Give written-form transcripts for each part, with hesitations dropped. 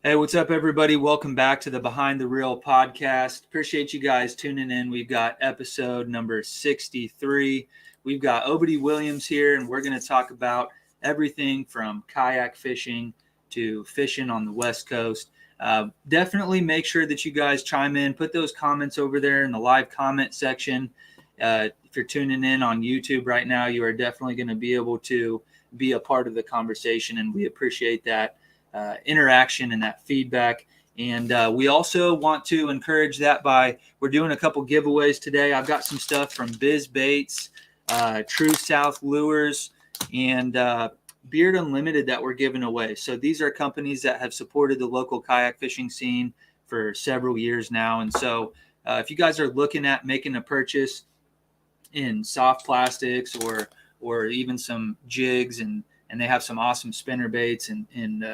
Hey, what's up, everybody? Welcome back to the Behind the Reel podcast. Appreciate you guys tuning in. We've got episode number 63. We've got Obedie Williams here, and we're going to talk about everything from kayak fishing to fishing on the West Coast. Definitely make sure that you guys chime in. Put those comments over there in the live comment section. If you're tuning in on YouTube right now, you are definitely going to be able to be a part of the conversation, and we appreciate that. Interaction and that feedback. And we also want to encourage that we're doing a couple giveaways today. I've got some stuff from Bizz Baits, True South Lures, and Beard Unlimited that we're giving away. So these are companies that have supported the local kayak fishing scene for several years now. And so if you guys are looking at making a purchase in soft plastics or even some jigs, and they have some awesome spinner baits and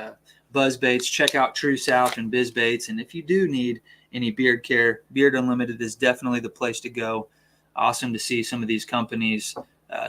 buzz baits, check out True South and Bizz Baits. And if you do need any beard care, Beard Unlimited is definitely the place to go. Awesome to see some of these companies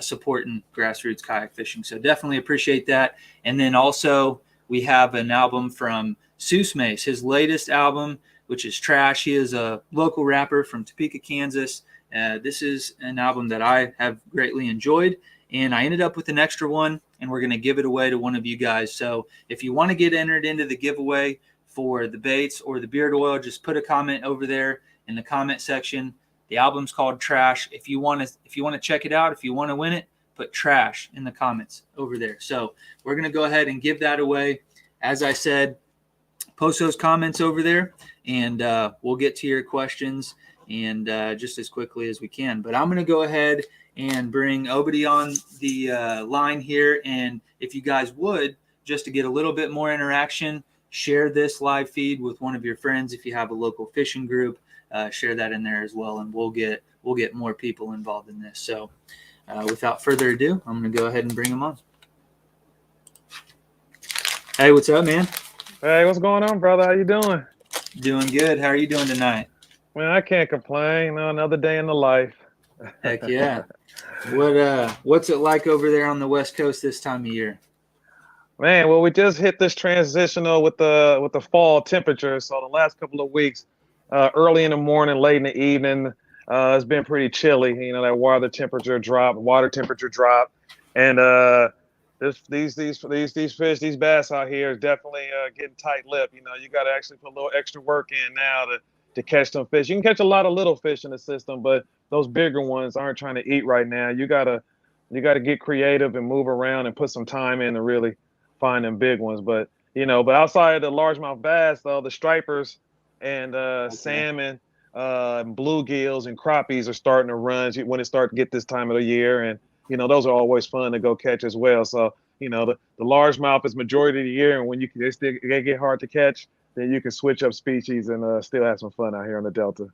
supporting grassroots kayak fishing. So definitely appreciate that. And then also we have an album from Seuss Mace, his latest album, which is Trash. He is a local rapper from Topeka, Kansas. This is an album that I have greatly enjoyed, and I ended up with an extra one, and we're going to give it away to one of you guys. So if you want to get entered into the giveaway for the baits or the beard oil, just put a comment over there in the comment section. The album's called Trash. If you want to check it out, if you want to win it, put Trash in the comments over there. So we're going to go ahead and give that away. As I said, post those comments over there, and we'll get to your questions and just as quickly as we can. But I'm going to go ahead and bring Obedie on the line here. And if you guys would, just to get a little bit more interaction, share this live feed with one of your friends. If you have a local fishing group, share that in there as well, and we'll get more people involved in this. So without further ado, I'm going to go ahead and bring him on. Hey, what's up, man? Hey, what's going on, brother? How you doing? Doing good. How are you doing tonight? Man, I can't complain. Another day in the life. Heck yeah. What's it like over there on the West Coast this time of year? Man, well, we just hit this transitional with the fall temperature. So the last couple of weeks, early in the morning, late in the evening, it's been pretty chilly. You know, that water temperature drop, and these fish, these bass out here is definitely getting tight-lipped. You know, you got to actually put a little extra work in now to catch some fish. You can catch a lot of little fish in the system, but those bigger ones aren't trying to eat right now. You gotta get creative and move around and put some time in to really find them big ones. But outside of the largemouth bass, though, the stripers and salmon, bluegills and crappies are starting to run when it starts to get this time of the year, and those are always fun to go catch as well. So the largemouth is majority of the year, and when they get hard to catch, then you can switch up species and still have some fun out here on the Delta.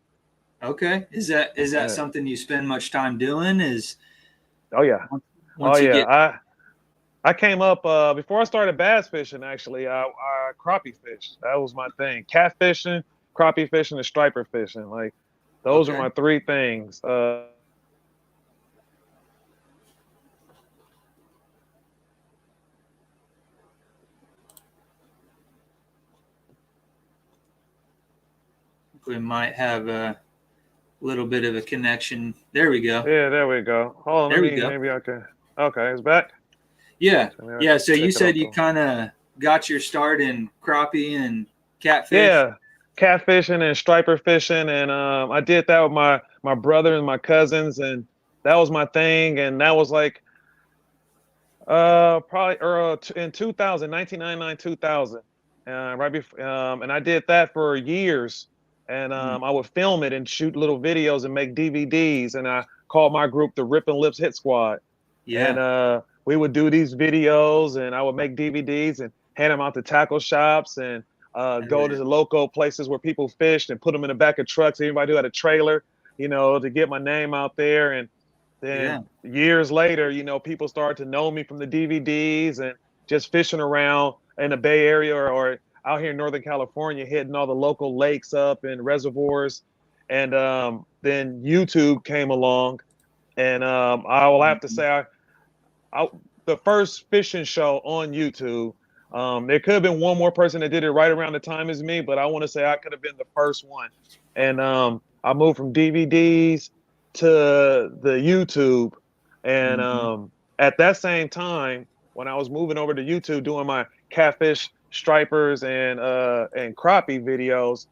Okay. Is that something you spend much time doing? Oh yeah. I came up before I started bass fishing. Actually, I crappie fish. That was my thing. Cat fishing, crappie fishing, and striper fishing. Like those are my three things. We might have a little bit of a connection. There we go. Yeah, there we go. Hold on, maybe I can. Okay, it's back. Yeah, yeah. So you said you kind of got your start in crappie and catfish. Yeah, catfishing and striper fishing, and I did that with my brother and my cousins, and that was my thing. And that was like probably in 2000, 1999, 2000, right before, and I did that for years. And I would film it and shoot little videos and make DVDs. And I called my group the Rippn Hit Squad. Yeah. And we would do these videos, and I would make DVDs and hand them out to tackle shops and go to the local places where people fished and put them in the back of trucks. Everybody who had a trailer, to get my name out there. And then years later, people started to know me from the DVDs and just fishing around in the Bay Area or out here in Northern California, hitting all the local lakes up and reservoirs. And then YouTube came along, and I will have to say the first fishing show on YouTube There could have been one more person that did it right around the time as me, but I want to say I could have been the first one. And I moved from DVDs to the YouTube. And at that same time, when I was moving over to YouTube doing my catfish, stripers, and crappie videos,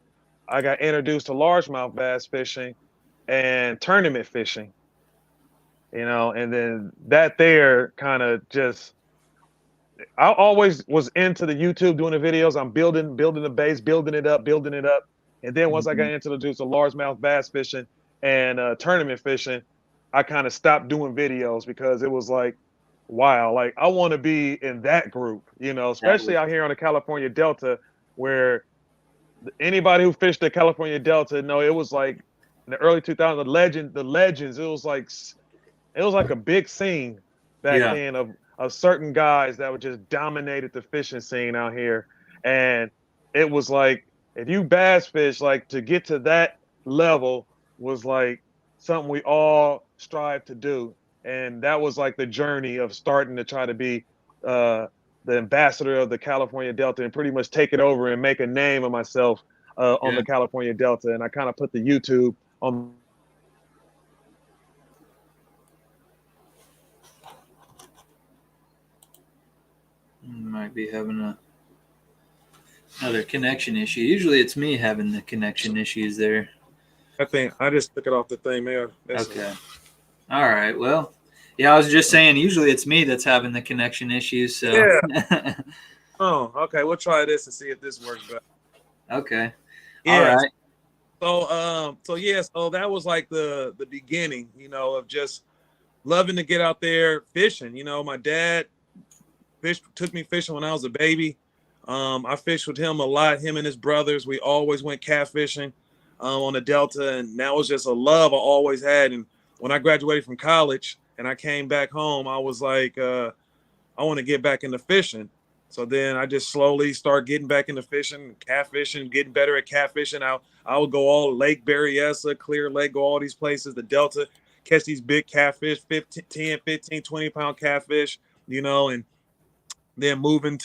I got introduced to largemouth bass fishing and tournament fishing. And then that there kind of just, I always was into the YouTube doing the videos. I'm building the base, building it up. And then once I got introduced to largemouth bass fishing and tournament fishing, I kind of stopped doing videos because it was like, wow, like I want to be in that group, especially out here on the California Delta, where anybody who fished the California Delta, it was like in the early 2000s, the legends. It was like a big scene back then of certain guys that would just dominated the fishing scene out here. And it was like, if you bass fish, like to get to that level was like something we all strive to do. And that was like the journey of starting to try to be the ambassador of the California Delta and pretty much take it over and make a name of myself on the California Delta. And I kind of put the YouTube on. Might be having another connection issue. Usually it's me having the connection issues there. I think I just took it off the thing, man. Okay. All right. Well, yeah, I was just saying, usually it's me that's having the connection issues. So. Yeah. Oh, okay. We'll try this and see if this works better. Okay. Yeah. All right. So that was like the beginning, of just loving to get out there fishing. My dad took me fishing when I was a baby. I fished with him a lot, him and his brothers. We always went catfishing on the Delta, and that was just a love I always had. And when I graduated from college and I came back home, I was like, I want to get back into fishing. So then I just slowly start getting back into fishing, catfishing, getting better at catfishing. I would go all Lake Berryessa, Clear Lake, go all these places, the Delta, catch these big catfish, 10, 15, 20-pound catfish, and then moving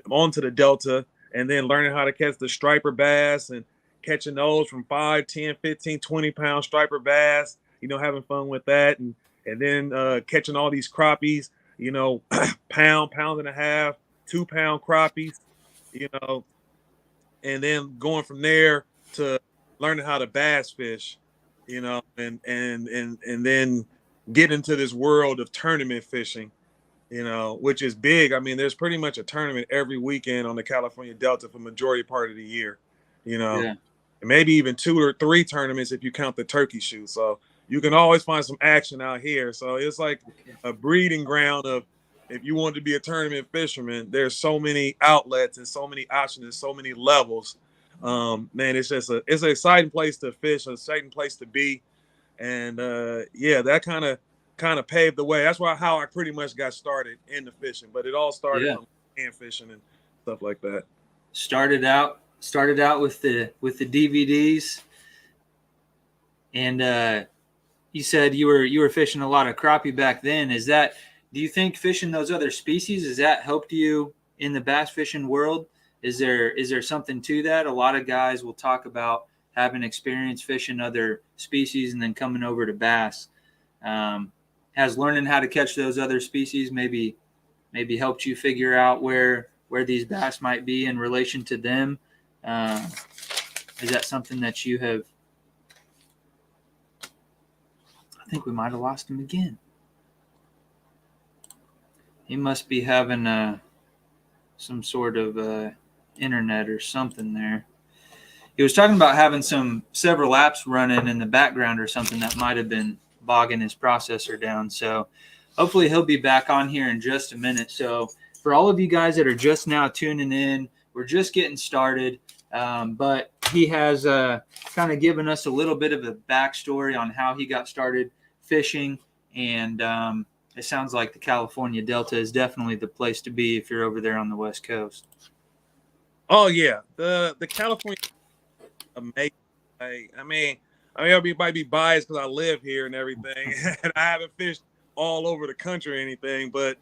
onto the Delta and then learning how to catch the striper bass and catching those from 5, 10, 15, 20-pound striper bass, having fun with that. And then catching all these crappies, pound and a half, 2-pound crappies, and then going from there to learning how to bass fish, and then get into this world of tournament fishing, which is big. I mean, there's pretty much a tournament every weekend on the California Delta for majority part of the year, and maybe even 2 or 3 tournaments if you count the turkey shoot. So you can always find some action out here. So it's like a breeding ground of, if you want to be a tournament fisherman, there's so many outlets and so many options and so many levels. Man, it's an exciting place to fish, an exciting place to be. And that kind of paved the way. That's how I pretty much got started in the fishing. But it all started from hand fishing and stuff like that. Started out with the DVDs, and you said you were fishing a lot of crappie back then. Do you think fishing those other species, has that helped you in the bass fishing world? Is there something to that? A lot of guys will talk about having experience fishing other species and then coming over to bass. Has learning how to catch those other species maybe helped you figure out where these bass might be in relation to them? Is that something that you have? I think we might have lost him again. He must be having some sort of internet or something there. He was talking about having several apps running in the background or something that might have been bogging his processor down. So hopefully he'll be back on here in just a minute. So for all of you guys that are just now tuning in, we're just getting started. But he has kind of given us a little bit of a backstory on how he got started fishing. And it sounds like the California Delta is definitely the place to be if you're over there on the West Coast. Oh yeah, the California, amazing. I mean, everybody be biased because I live here and everything, and I haven't fished all over the country or anything. But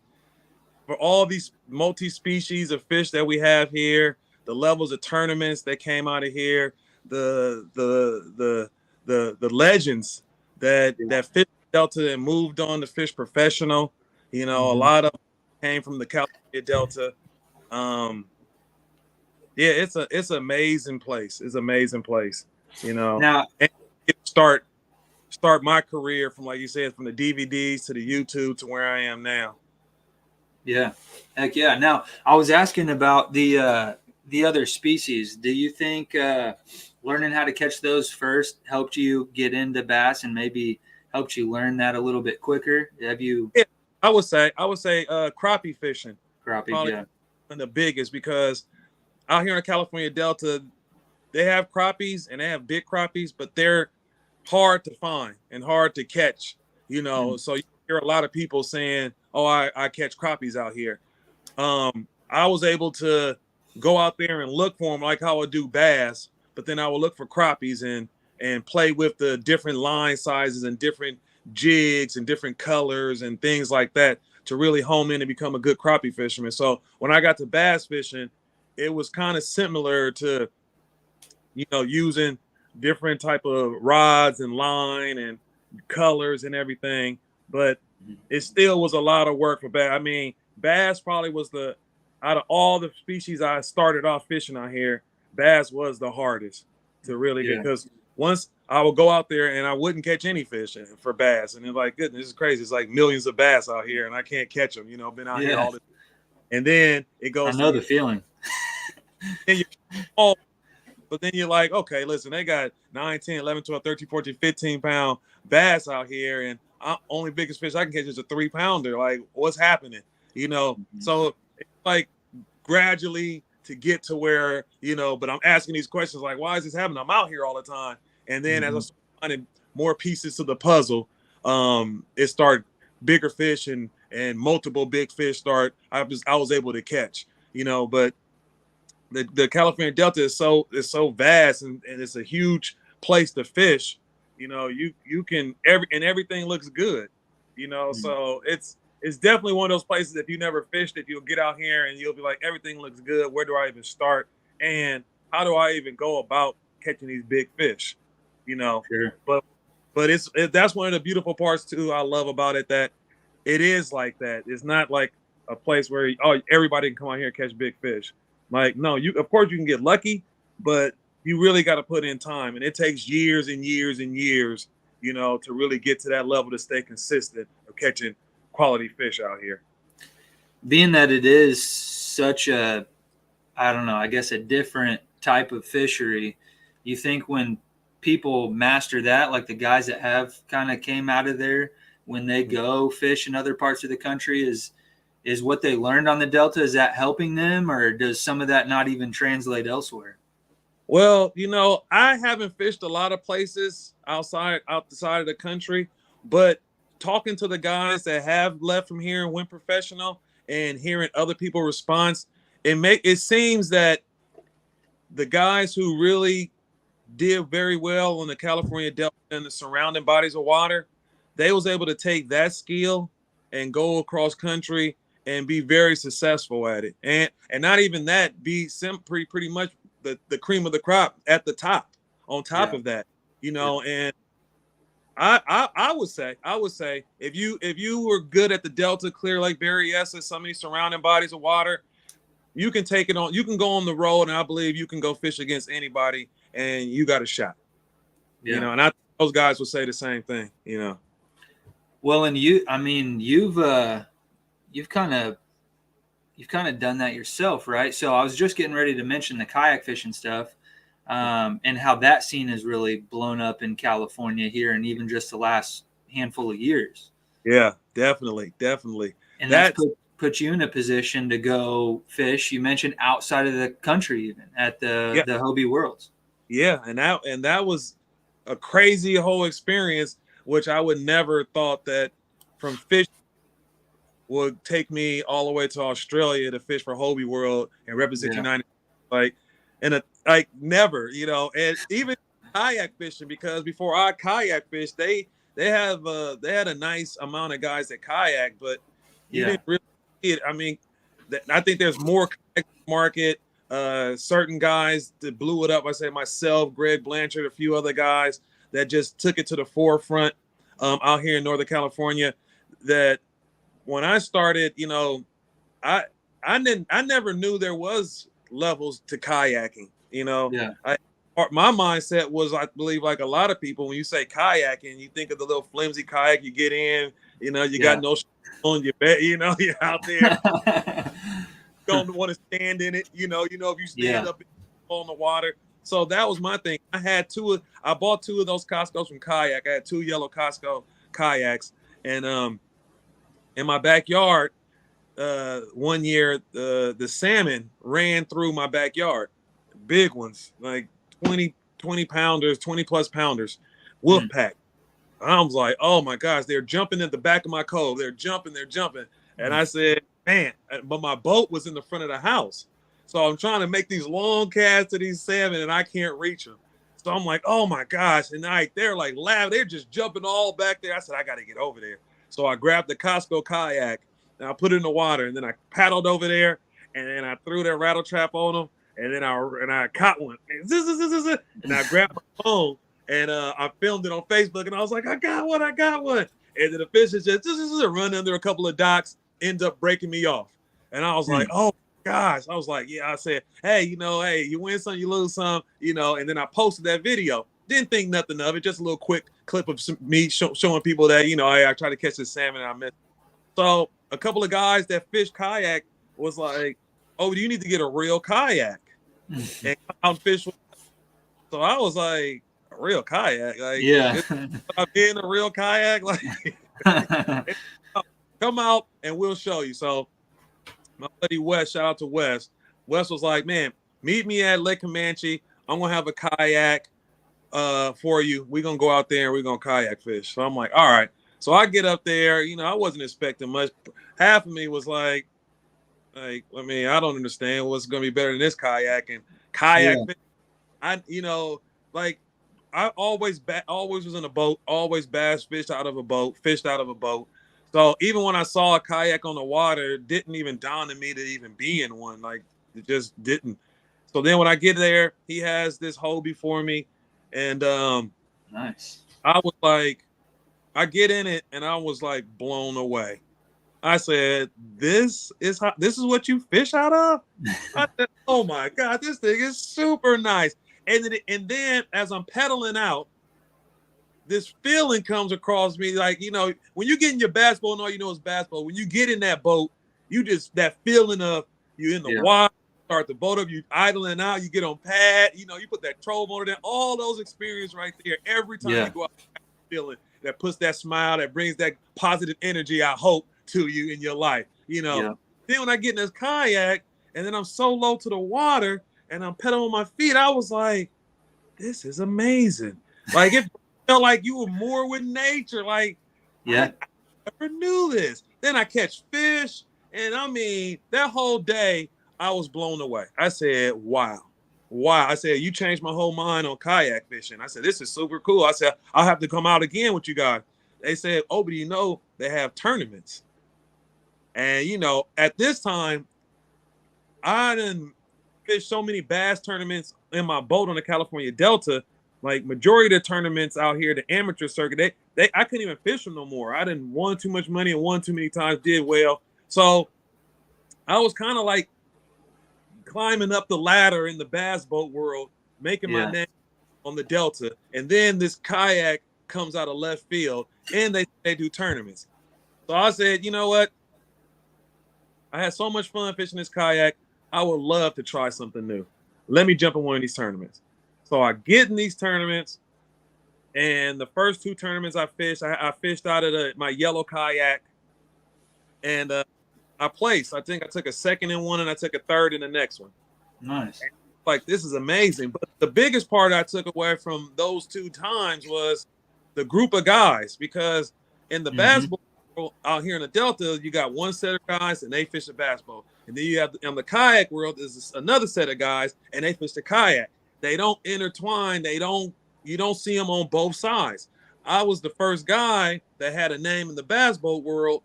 for all these multi-species of fish that we have here, the levels of tournaments that came out of here, the legends that fish Delta and moved on to fish professional. You know, a lot of them came from the California Delta. Yeah, it's an amazing place. It's an amazing place. You know, Now, and start my career from, like you said, from the DVDs to the YouTube to where I am now. yeah, heck yeah. Now, I was asking about the other species. Do you think learning how to catch those first helped you get into bass and maybe helped you learn that a little bit quicker? Have you? Yeah, I would say crappie fishing Crappie, probably yeah. one of the biggest, because out here in the California Delta, they have crappies and they have big crappies, but they're hard to find and hard to catch. You know, so you hear a lot of people saying, "Oh, I catch crappies out here." I was able to go out there and look for them like how I do bass, but then I would look for crappies and play with the different line sizes and different jigs and different colors and things like that to really home in and become a good crappie fisherman. So when I got to bass fishing, it was kind of similar to, you know, using different type of rods and line and colors and everything, but it still was a lot of work for bass. I mean, bass probably was out of all the species I started off fishing out here, bass was the hardest to really get, because once I would go out there and I wouldn't catch any fish for bass, and it's like, goodness, this is crazy. It's like millions of bass out here and I can't catch them. You know, been out here all this, and then it goes. I know the feeling. And you're, but then you're like, okay, listen, they got 9, 10, 11, 12, 13, 14, 15-pound bass out here, and only biggest fish I can catch is a 3-pounder. Like, what's happening? You know, so it's like gradually to get to where, you know, but I'm asking these questions like, why is this happening? I'm out here all the time. And then as I started finding more pieces to the puzzle, it started bigger fish and multiple big fish I was able to catch, you know, but the California Delta is so vast and it's a huge place to fish. You know, you can everything looks good, you know. So it's definitely one of those places, if you never fished it, you'll get out here and you'll be like, everything looks good. Where do I even start? And how do I even go about catching these big fish? You know, but that's one of the beautiful parts too I love about it, that it is like that. It's not like a place where everybody can come out here and catch big fish. Like, no, of course you can get lucky, but you really got to put in time, and it takes years and years and years, you know, to really get to that level to stay consistent of catching quality fish out here. Being that it is such a, I don't know, I guess a different type of fishery, you think when people master that, like the guys that have kind of came out of there, when they go fish in other parts of the country, is what they learned on the Delta, is that helping them, or does some of that not even translate elsewhere? Well, you know, I haven't fished a lot of places outside of the country, but talking to the guys that have left from here and went professional and hearing other people's response, it seems that the guys who really did very well on the California Delta and the surrounding bodies of water, they was able to take that skill and go across country and be very successful at it. And not even that, be pretty much the cream of the crop at the top, on top of that, you know. And I would say if you were good at the Delta, Clear Lake, Berryessa, some of these surrounding bodies of water, you can take it on. You can go on the road, and I believe you can go fish against anybody, and you got a shot. You know, and I think those guys will say the same thing. You know. Well, and you've kind of done that yourself, right? So I was just getting ready to mention the kayak fishing stuff, and how that scene has really blown up in California here, and even just the last handful of years. Yeah, definitely. And that's put you in a position to go fish. You mentioned outside of the country, even at the Hobie Worlds. Yeah, and that was a crazy whole experience, which I would never thought that from fishing would take me all the way to Australia to fish for Hobie World and represent United, like never, you know. And even kayak fishing, because before I kayak fished, they had a nice amount of guys that kayak, but you didn't really it. I mean, I think there's more market. Certain guys that blew it up. I say myself, Greg Blanchard, a few other guys that just took it to the forefront out here in Northern California. That when I started, you know, I never knew there was levels to kayaking. You know, Yeah. My mindset was, I believe, like a lot of people, when you say kayaking, you think of the little flimsy kayak you get in. You know, you got no on your bed. You know, you're out there. Don't want to stand in it. You know, if you stand up on the water. So that was my thing. I bought 2 of those Costco's from Kayak. I had 2 yellow Costco kayaks, and in my backyard, one year the salmon ran through my backyard, big ones, like 20 pounders, 20 plus pounders, wolf pack. I was like, oh my gosh, they're jumping at the back of my cove. They're jumping. And I said, man, but my boat was in the front of the house. So I'm trying to make these long casts to these salmon and I can't reach them. So I'm like, oh my gosh. And they're like loud. They're just jumping all back there. I said, I got to get over there. So I grabbed the Costco kayak and I put it in the water, and then I paddled over there, and then I threw that rattle trap on them, and then I caught one. And I grabbed my phone and I filmed it on Facebook, and I was like, I got one. And then the fish is just run under a couple of docks, ends up breaking me off. And I was like, oh gosh. I was like, yeah, I said, hey, you win some, you lose some, and then I posted that video. Didn't think nothing of it, just a little quick clip of me showing people that, I tried to catch this salmon and I missed. So a couple of guys that fish kayak was like, oh, you need to get a real kayak and come out and fish with. So I was like, a real kayak? Like, yeah. Being a real kayak? Like, come out and we'll show you. So my buddy Wes, shout out to Wes. Wes was like, man, meet me at Lake Comanche. I'm going to have a kayak for you. We're going to go out there and we're going to kayak fish. So I'm like, all right. So I get up there, I wasn't expecting much. Half of me was like, I don't understand what's going to be better than this kayak. And kayak, fish, I always was in a boat, always bass fished out of a boat. So even when I saw a kayak on the water, it didn't even dawn on me to even be in one. Like, it just didn't. So then when I get there, he has this Hobie for me. And nice. I was like, I get in it and I was like blown away. I said, this is what you fish out of? I said, oh my God, this thing is super nice. And then as I'm pedaling out, this feeling comes across me, like, when you get in your bass boat and all you know is bass boat, when you get in that boat, that feeling of you in the water, start the boat up, you idling out, you get on pad, you put that trove on it, all those experiences right there. Every time you go out, feeling that puts that smile, that brings that positive energy, I hope, to you in your life. Then when I get in this kayak and then I'm so low to the water and I'm pedaling on my feet, I was like, this is amazing. Like, it felt like you were more with nature. Like, I never knew this. Then I catch fish, and that whole day I was blown away. I said, wow. I said, you changed my whole mind on kayak fishing. I said, this is super cool. I said, I'll have to come out again with you guys. They said, Obedie, they have tournaments. And, at this time, I didn't fish so many bass tournaments in my boat on the California Delta. Like, majority of the tournaments out here, the amateur circuit, I couldn't even fish them no more. I didn't won too much money and won too many times, did well. So I was kind of like climbing up the ladder in the bass boat world, making my name on the Delta. And then this kayak comes out of left field and they do tournaments. So I said, you know what? I had so much fun fishing this kayak. I would love to try something new. Let me jump in one of these tournaments. So I get in these tournaments, and the first 2 tournaments I fished, I fished out of my yellow kayak, and I placed. I think I took a second in one, and I took a third in the next one. Nice. And, like, this is amazing. But the biggest part I took away from those 2 times was the group of guys, because in the bass boat out here in the Delta, you got one set of guys, and they fish the bass boat. And then you have in the kayak world, there's another set of guys, and they fish the kayak. They don't intertwine. You don't see them on both sides. I was the first guy that had a name in the bass boat world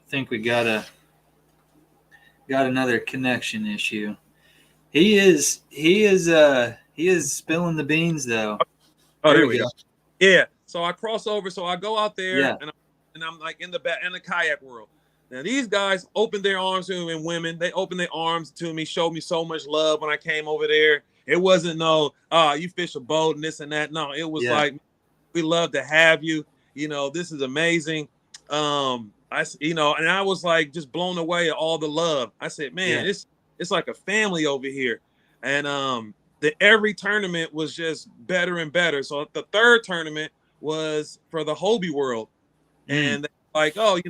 think we got another connection issue. He is spilling the beans though. Oh, There here we we go. go. Yeah. So I cross over. So I go out there, Yeah. and I'm like in the kayak world. Now these guys opened their arms to me, and women, they opened their arms to me, showed me so much love when I came over there. It wasn't no, you fish a boat and this and that. No, it was like, we love to have you. You know, this is amazing. And I was like just blown away at all the love. I said, man, it's like a family over here. And every tournament was just better and better. So the third tournament was for the Hobie World. And they're like, oh,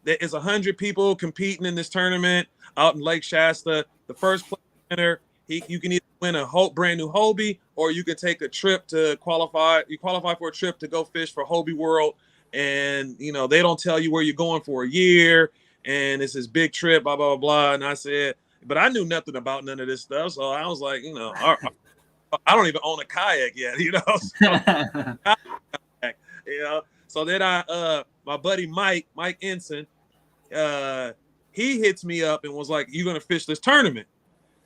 there is 100 people competing in this tournament out in Lake Shasta. The first place winner, you can either win a brand new Hobie, or you can take a trip to qualify. You qualify for a trip to go fish for Hobie World, and they don't tell you where you're going for a year, and it's this big trip, blah blah blah. And I said, but I knew nothing about none of this stuff, so I was like, I don't even own a kayak yet, So then my buddy Mike Ensign, he hits me up and was like, "You gonna fish this tournament?"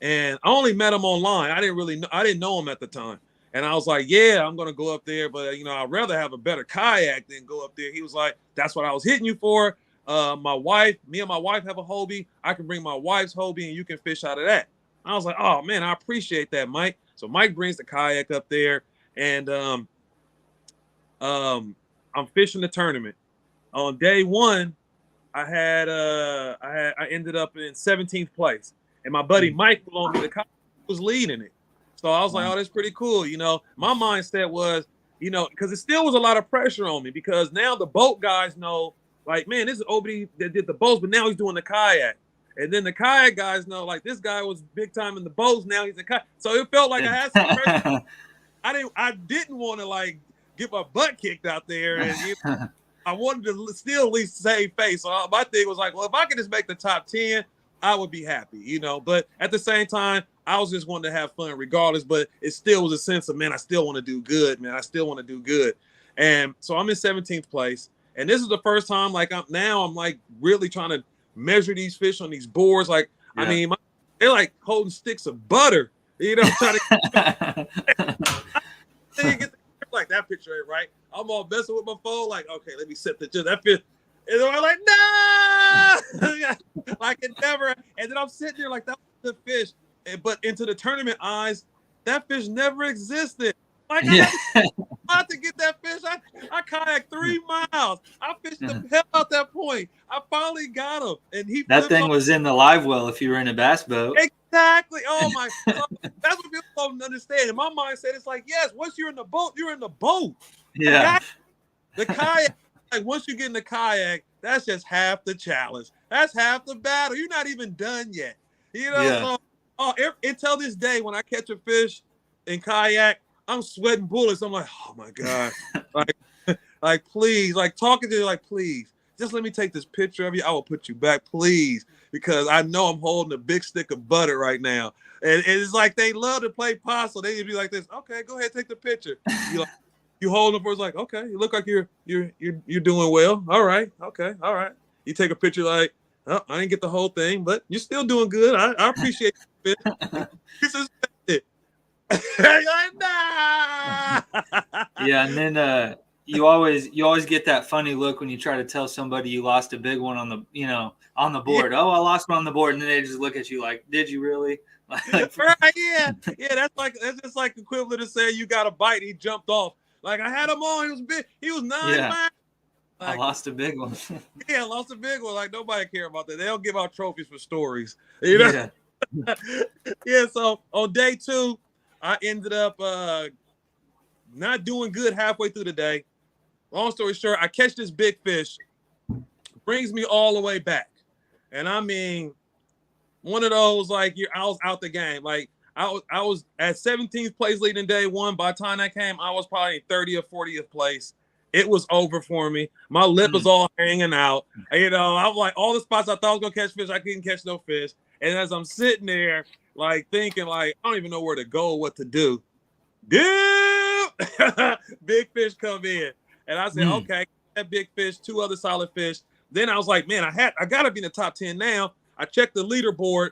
And I only met him online. I didn't know him at the time. And I was like, "Yeah, I'm gonna go up there, but I'd rather have a better kayak than go up there." He was like, "That's what I was hitting you for. Me and my wife have a Hobie. I can bring my wife's Hobie, and you can fish out of that." I was like, "Oh man, I appreciate that, Mike." So Mike brings the kayak up there, and I'm fishing the tournament. On day one, I ended up in 17th place, and my buddy Mike belonged to the kayak was leading it. So I was like, "Oh, that's pretty cool." My mindset was, because it still was a lot of pressure on me, because now the boat guys know, like, man, this is Obedie that did the boats, but now he's doing the kayak. And then the kayak guys know, like, this guy was big time in the boats, now he's a kayak. So it felt like I had some pressure. I didn't want to like get my butt kicked out there, and I wanted to still at least save face. So my thing was like, well, if I could just make the top 10, I would be happy, But at the same time, I was just wanting to have fun regardless. But it still was a sense of, man, I still want to do good, man. I still want to do good. And so I'm in 17th place. And this is the first time, like, I'm like really trying to measure these fish on these boards. Like, I mean, they're like holding sticks of butter, trying to get like that picture ain't right. I'm all messing with my phone, like, okay, let me set that fish. And I'm like, no, like it never. And then I'm sitting there like, that was the fish. But into the tournament eyes, that fish never existed. Like, I had to get that fish. I kayaked 3 miles. I fished the hell out that point. I finally got him, and that thing was in the live well if you were in a bass boat. Exactly. Oh my! That's what people don't understand. In my mindset, it's like, yes, once you're in the boat, you're in the boat. Yeah. The kayak, like, once you get in the kayak, that's just half the challenge. That's half the battle. You're not even done yet. So until this day, when I catch a fish in kayak, I'm sweating bullets. I'm like, oh my God. like, please, like, talking to you, like, please, just let me take this picture of you. I will put you back, please, because I know I'm holding a big stick of butter right now. And it's like they love to play possum. They just be like this. Okay, go ahead, take the picture. You hold them for, it's like, okay, you look like you're doing well. All right, okay, all right. You take a picture like, oh, I didn't get the whole thing, but you're still doing good. I appreciate it. It. Yeah, and then you always get that funny look when you try to tell somebody you lost a big one on the board. Yeah. Oh, I lost one on the board, and then they just look at you like, did you really? Right? Yeah. That's just like equivalent to saying you got a bite. He jumped off. Like, I had him on. He was big. He was 9 miles. Like, I lost a big one. Yeah, I lost a big one. Like, nobody care about that. They don't give out trophies for stories. Yeah. Yeah. So on day 2, I ended up not doing good halfway through the day. Long story short, I catch this big fish, brings me all the way back. And I mean, one of those, like, I was out the game. Like, I was at 17th place leading day 1. By the time I came, I was probably 30th or 40th place. It was over for me. My lip was all hanging out. I was like, all the spots I thought I was going to catch fish, I couldn't catch no fish. And as I'm sitting there, like, thinking, like, I don't even know where to go or what to do. Dude! Big fish come in. And I said, okay, that big fish, 2 other solid fish. then I was like, man, I gotta be in the top 10 now. I checked the leaderboard.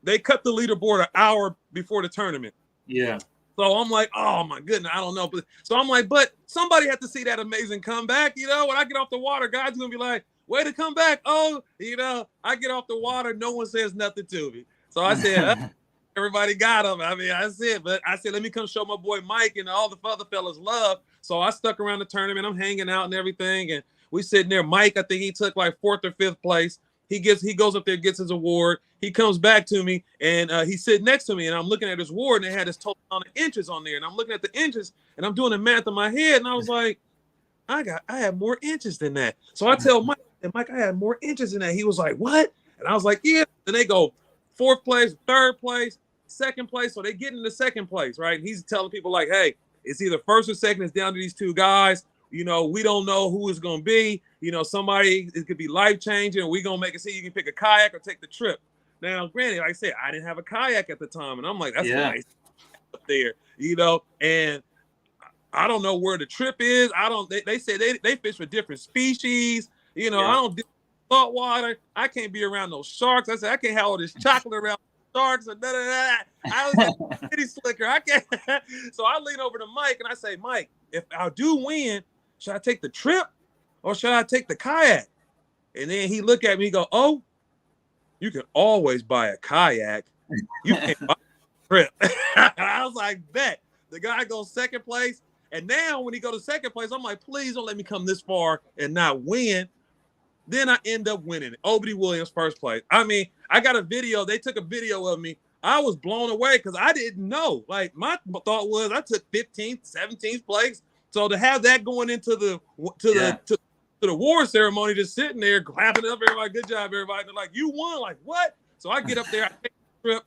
They cut the leaderboard an hour before the tournament. Yeah. So I'm like, oh my goodness, I don't know. So I'm like, but somebody had to see that amazing comeback. You know, when I get off the water, guys gonna be like, way to come back. Oh, you know, I get off the water, no one says nothing to me. So I said, everybody got him. I mean, I said, let me come show my boy Mike and all the other fellas love. So I stuck around the tournament. I'm hanging out and everything. And we sitting there. Mike, I think he took like 4th or 5th place. He goes up there, gets his award. He comes back to me, and he's sitting next to me, and I'm looking at his award, and it had his total amount of inches on there, and I'm looking at the inches, and I'm doing the math in my head, and I was like, I had more inches than that. So I tell Mike, I had more inches than that. He was like, what? And I was like, yeah. Then they go 4th place, 3rd place, 2nd place. So they get into 2nd place, right? And he's telling people like, hey, it's either 1st or 2nd. It's down to these 2 guys. You know, we don't know who it's going to be. You know, somebody, it could be life-changing. We're going to make it so you can pick a kayak or take the trip. Now, granted, like I said, I didn't have a kayak at the time. And I'm like, that's nice up there, you know. And I don't know where the trip is. They say they fish for different species. You know, I don't do salt water. I can't be around those sharks. I said, I can't have all this chocolate around sharks and da-da-da. I was a city slicker. I can't. So I lean over to Mike and I say, Mike, if I do win, should I take the trip or should I take the kayak? And then he looked at me and go, oh, you can always buy a kayak. You can't buy a trip. I was like, bet. The guy goes 2nd place. And now when he goes to 2nd place, I'm like, please don't let me come this far and not win. Then I end up winning it. Obedie Williams, 1st place. I mean, I got a video. They took a video of me. I was blown away because I didn't know. Like, my thought was I took 15th, 17th place. So to have that going into the award ceremony, just sitting there clapping up, everybody, good job, everybody. They're like, you won, like what? So I get up there, I take the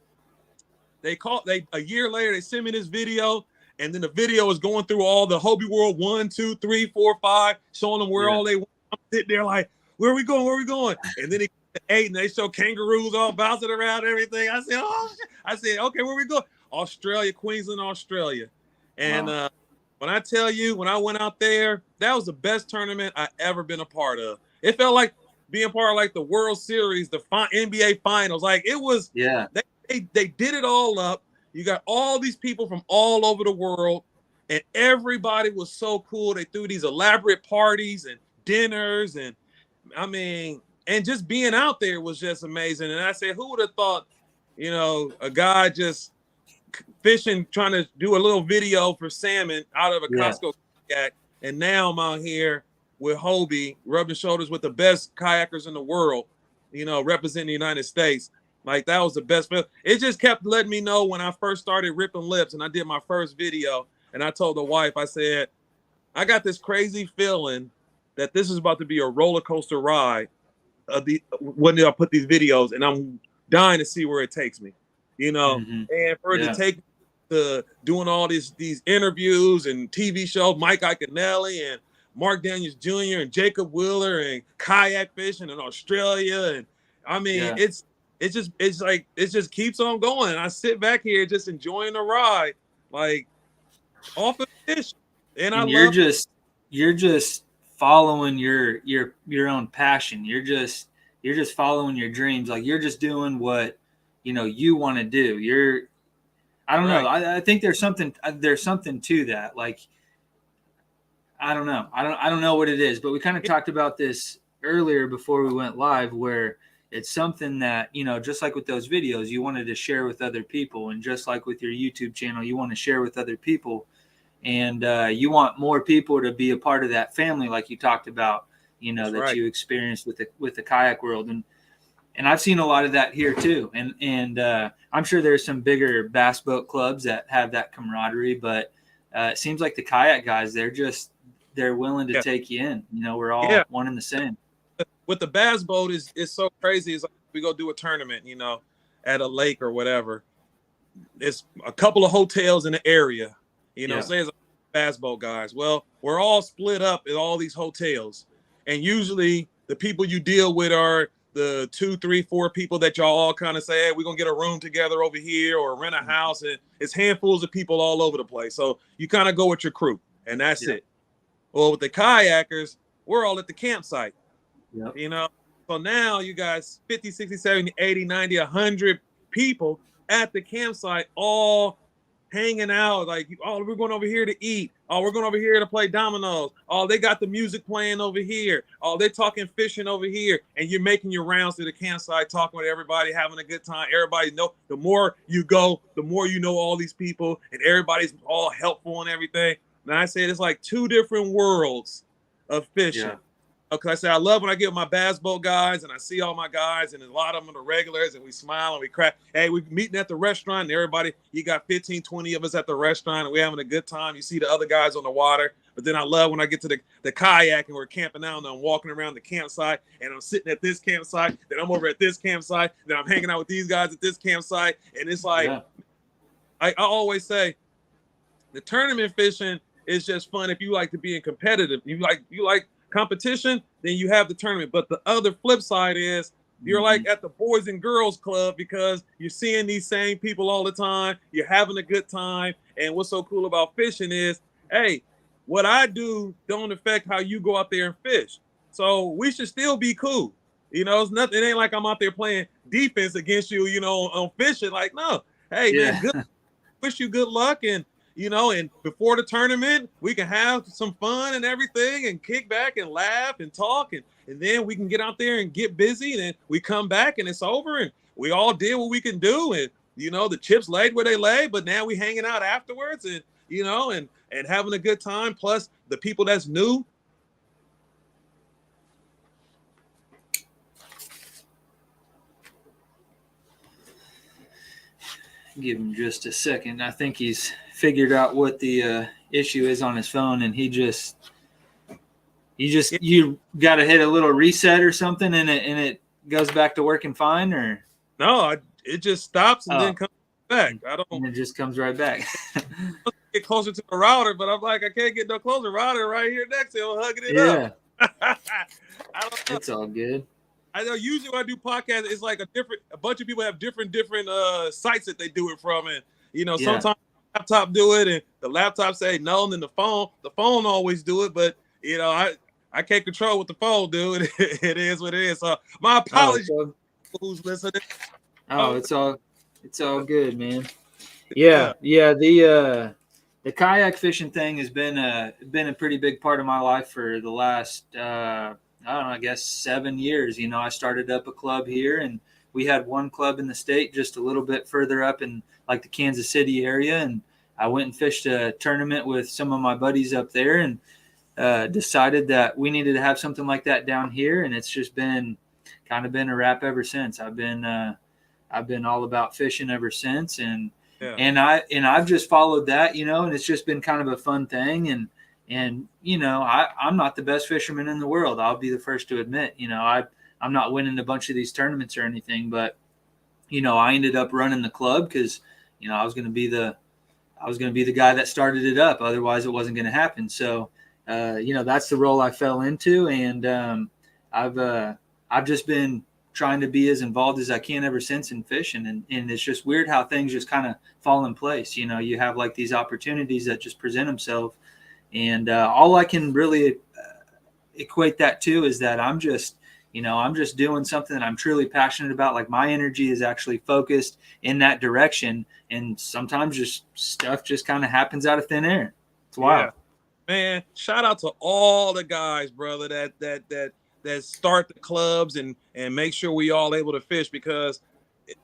trip. A year later, they send me this video, and then the video is going through all the Hobie World 1, 2, 3, 4, 5, showing them where all they went. I'm sitting there like, where are we going? Where are we going? And then they get to 8, and they show kangaroos all bouncing around and everything. I said, oh shit. I said, okay, where are we going? Australia, Queensland, Australia. And when I tell you, when I went out there, that was the best tournament I ever been a part of. It felt like being part of like the World Series, the NBA Finals. Like it was, they did it all up. You got all these people from all over the world, and everybody was so cool. They threw these elaborate parties and dinners, and I mean, and just being out there was just amazing. And I said, who would have thought, you know, a guy just fishing, trying to do a little video for salmon out of a Costco kayak, and now I'm out here with Hobie, rubbing shoulders with the best kayakers in the world, you know, representing the United States. Like that was the best. It just kept letting me know when I first started Rippn Lips and I did my first video, and I told the wife, I said, I got this crazy feeling that this is about to be a roller coaster ride when I put these videos, and I'm dying to see where it takes me. You know, and for it to take to doing all these interviews and TV shows, Mike Iaconelli and Mark Daniels Jr. and Jacob Wheeler and kayak fishing in Australia, and I mean, it just keeps on going. And I sit back here just enjoying the ride, like off of fish, and you're just following your own passion. You're just following your dreams. Like you're just doing what you know you want to do. I don't know. I think there's something to that. Like I don't know. I don't know what it is, but we kind of talked about this earlier before we went live, where it's something that, you know, just like with those videos, you wanted to share with other people, and just like with your YouTube channel, you want to share with other people, and you want more people to be a part of that family, like you talked about, you know, you experienced with the kayak world, and I've seen a lot of that here too, and I'm sure there's some bigger bass boat clubs that have that camaraderie, but it seems like the kayak guys, they're willing to take you in. You know, we're all one and the same. With the bass boat is so crazy. It's like we go do a tournament, you know, at a lake or whatever. It's a couple of hotels in the area, you know, say it's a bass boat guys. Well, we're all split up in all these hotels. And usually the people you deal with are the 2, 3, 4 people that y'all all kind of say, hey, we're going to get a room together over here or rent a house. And it's handfuls of people all over the place. So you kind of go with your crew, and that's it. Well, with the kayakers, we're all at the campsite. Yep. you know. So now you guys 50, 60, 70, 80, 90, 100 people at the campsite all hanging out. Like, oh, we're going over here to eat. Oh, we're going over here to play dominoes. Oh, they got the music playing over here. Oh, they're talking fishing over here. And you're making your rounds to the campsite, talking with everybody, having a good time. Everybody know, the more you go, the more you know all these people, and everybody's all helpful and everything. And I said it's like two different worlds of fishing. Yeah. Because I say I love when I get with my bass boat guys and I see all my guys and a lot of them are the regulars and we smile and we crack. Hey, we're meeting at the restaurant and everybody, you got 15, 20 of us at the restaurant and we're having a good time. You see the other guys on the water. But then I love when I get to the kayak and we're camping out and I'm walking around the campsite and I'm sitting at this campsite, then I'm over at this campsite, then I'm hanging out with these guys at this campsite. And it's like, I always say the tournament fishing is just fun if you like to be in competitive. You like competition, then you have the tournament. But the other flip side is you're like at the Boys and Girls Club because you're seeing these same people all the time. You're having a good time. And what's so cool about fishing is, hey, what I do don't affect how you go out there and fish. So we should still be cool. You know, it's nothing. It ain't like I'm out there playing defense against you, you know, on fishing. Like, no, hey, man, good. Wish you good luck. And you know, and before the tournament, we can have some fun and everything and kick back and laugh and talk. And then we can get out there and get busy. And then we come back and it's over. And we all did what we can do. And, you know, the chips laid where they lay. But now we hanging out afterwards and, you know, and having a good time. Plus the people that's new. Give him just a second. I think he's figured out what the issue is on his phone, and you got to hit a little reset or something, and it goes back to working fine, or no, it just stops and then comes back. And it just comes right back. Get closer to the router, but I'm like, I can't get no closer. Router right here next to him, hugging it up. I don't know. It's all good. I know usually when I do podcasts, it's like a bunch of people have different sites that they do it from. And, you know, sometimes the laptop do it and the laptop say no, and then the phone always do it. But, you know, I can't control what the phone do. It is what it is. So my apologies who's listening. Oh, it's all good, man. Yeah. The kayak fishing thing has been a pretty big part of my life for the last, I don't know, I guess 7 years. You know, I started up a club here and we had one club in the state just a little bit further up in like the Kansas City area. And I went and fished a tournament with some of my buddies up there and decided that we needed to have something like that down here. And it's just been a wrap ever since. I've been all about fishing ever since. And I've just followed that, you know, and it's just been kind of a fun thing. And, you know, I'm not the best fisherman in the world. I'll be the first to admit, you know, I'm not winning a bunch of these tournaments or anything, but, you know, I ended up running the club because, you know, I was going to be the guy that started it up. Otherwise it wasn't going to happen. So, you know, that's the role I fell into. And I've just been trying to be as involved as I can ever since in fishing. And it's just weird how things just kind of fall in place. You know, you have like these opportunities that just present themselves. And all I can really equate that to is that I'm just doing something that I'm truly passionate about. Like my energy is actually focused in that direction. And sometimes just stuff just kind of happens out of thin air. It's wild. Yeah. Man, shout out to all the guys, brother, that start the clubs and make sure we all able to fish, because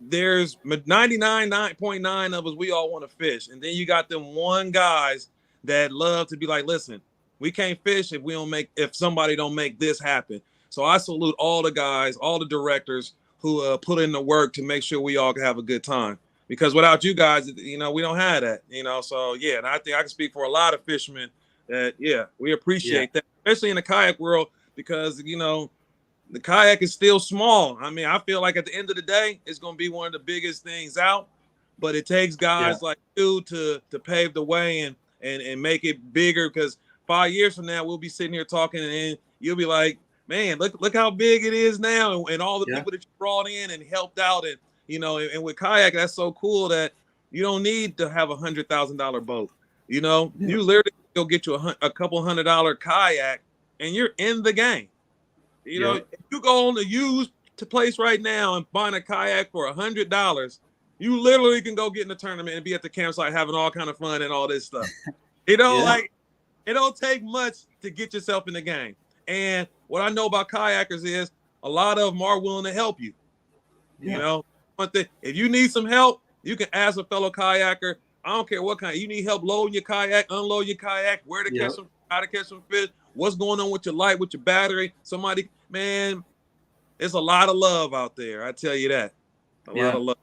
there's 99.9 of us, we all want to fish. And then you got them one guys that love to be like, listen, we can't fish if somebody don't make this happen. So I salute all the guys, all the directors who put in the work to make sure we all can have a good time. Because without you guys, you know, we don't have that, you know. So yeah, and I think I can speak for a lot of fishermen that we appreciate that, especially in the kayak world, because, you know, the kayak is still small. I mean, I feel like at the end of the day, it's going to be one of the biggest things out, but it takes guys like you to pave the way and make it bigger, because 5 years from now we'll be sitting here talking and you'll be like, man, look how big it is now, and all the people that you brought in and helped out. And, you know, and with kayak, that's so cool that you don't need to have $100,000 boat. You know, you literally go get you a couple $100 kayak and you're in the game. You know, if you go on the used place right now and buying a kayak for $100, you literally can go get in the tournament and be at the campsite having all kind of fun and all this stuff. You know, like it don't take much to get yourself in the game. And what I know about kayakers is a lot of them are willing to help you. You know, but if you need some help, you can ask a fellow kayaker. I don't care what kind. You need help loading your kayak, unload your kayak, where to catch some, how to catch some fish, what's going on with your light, with your battery. Somebody, man, it's a lot of love out there. I tell you that. A lot of love.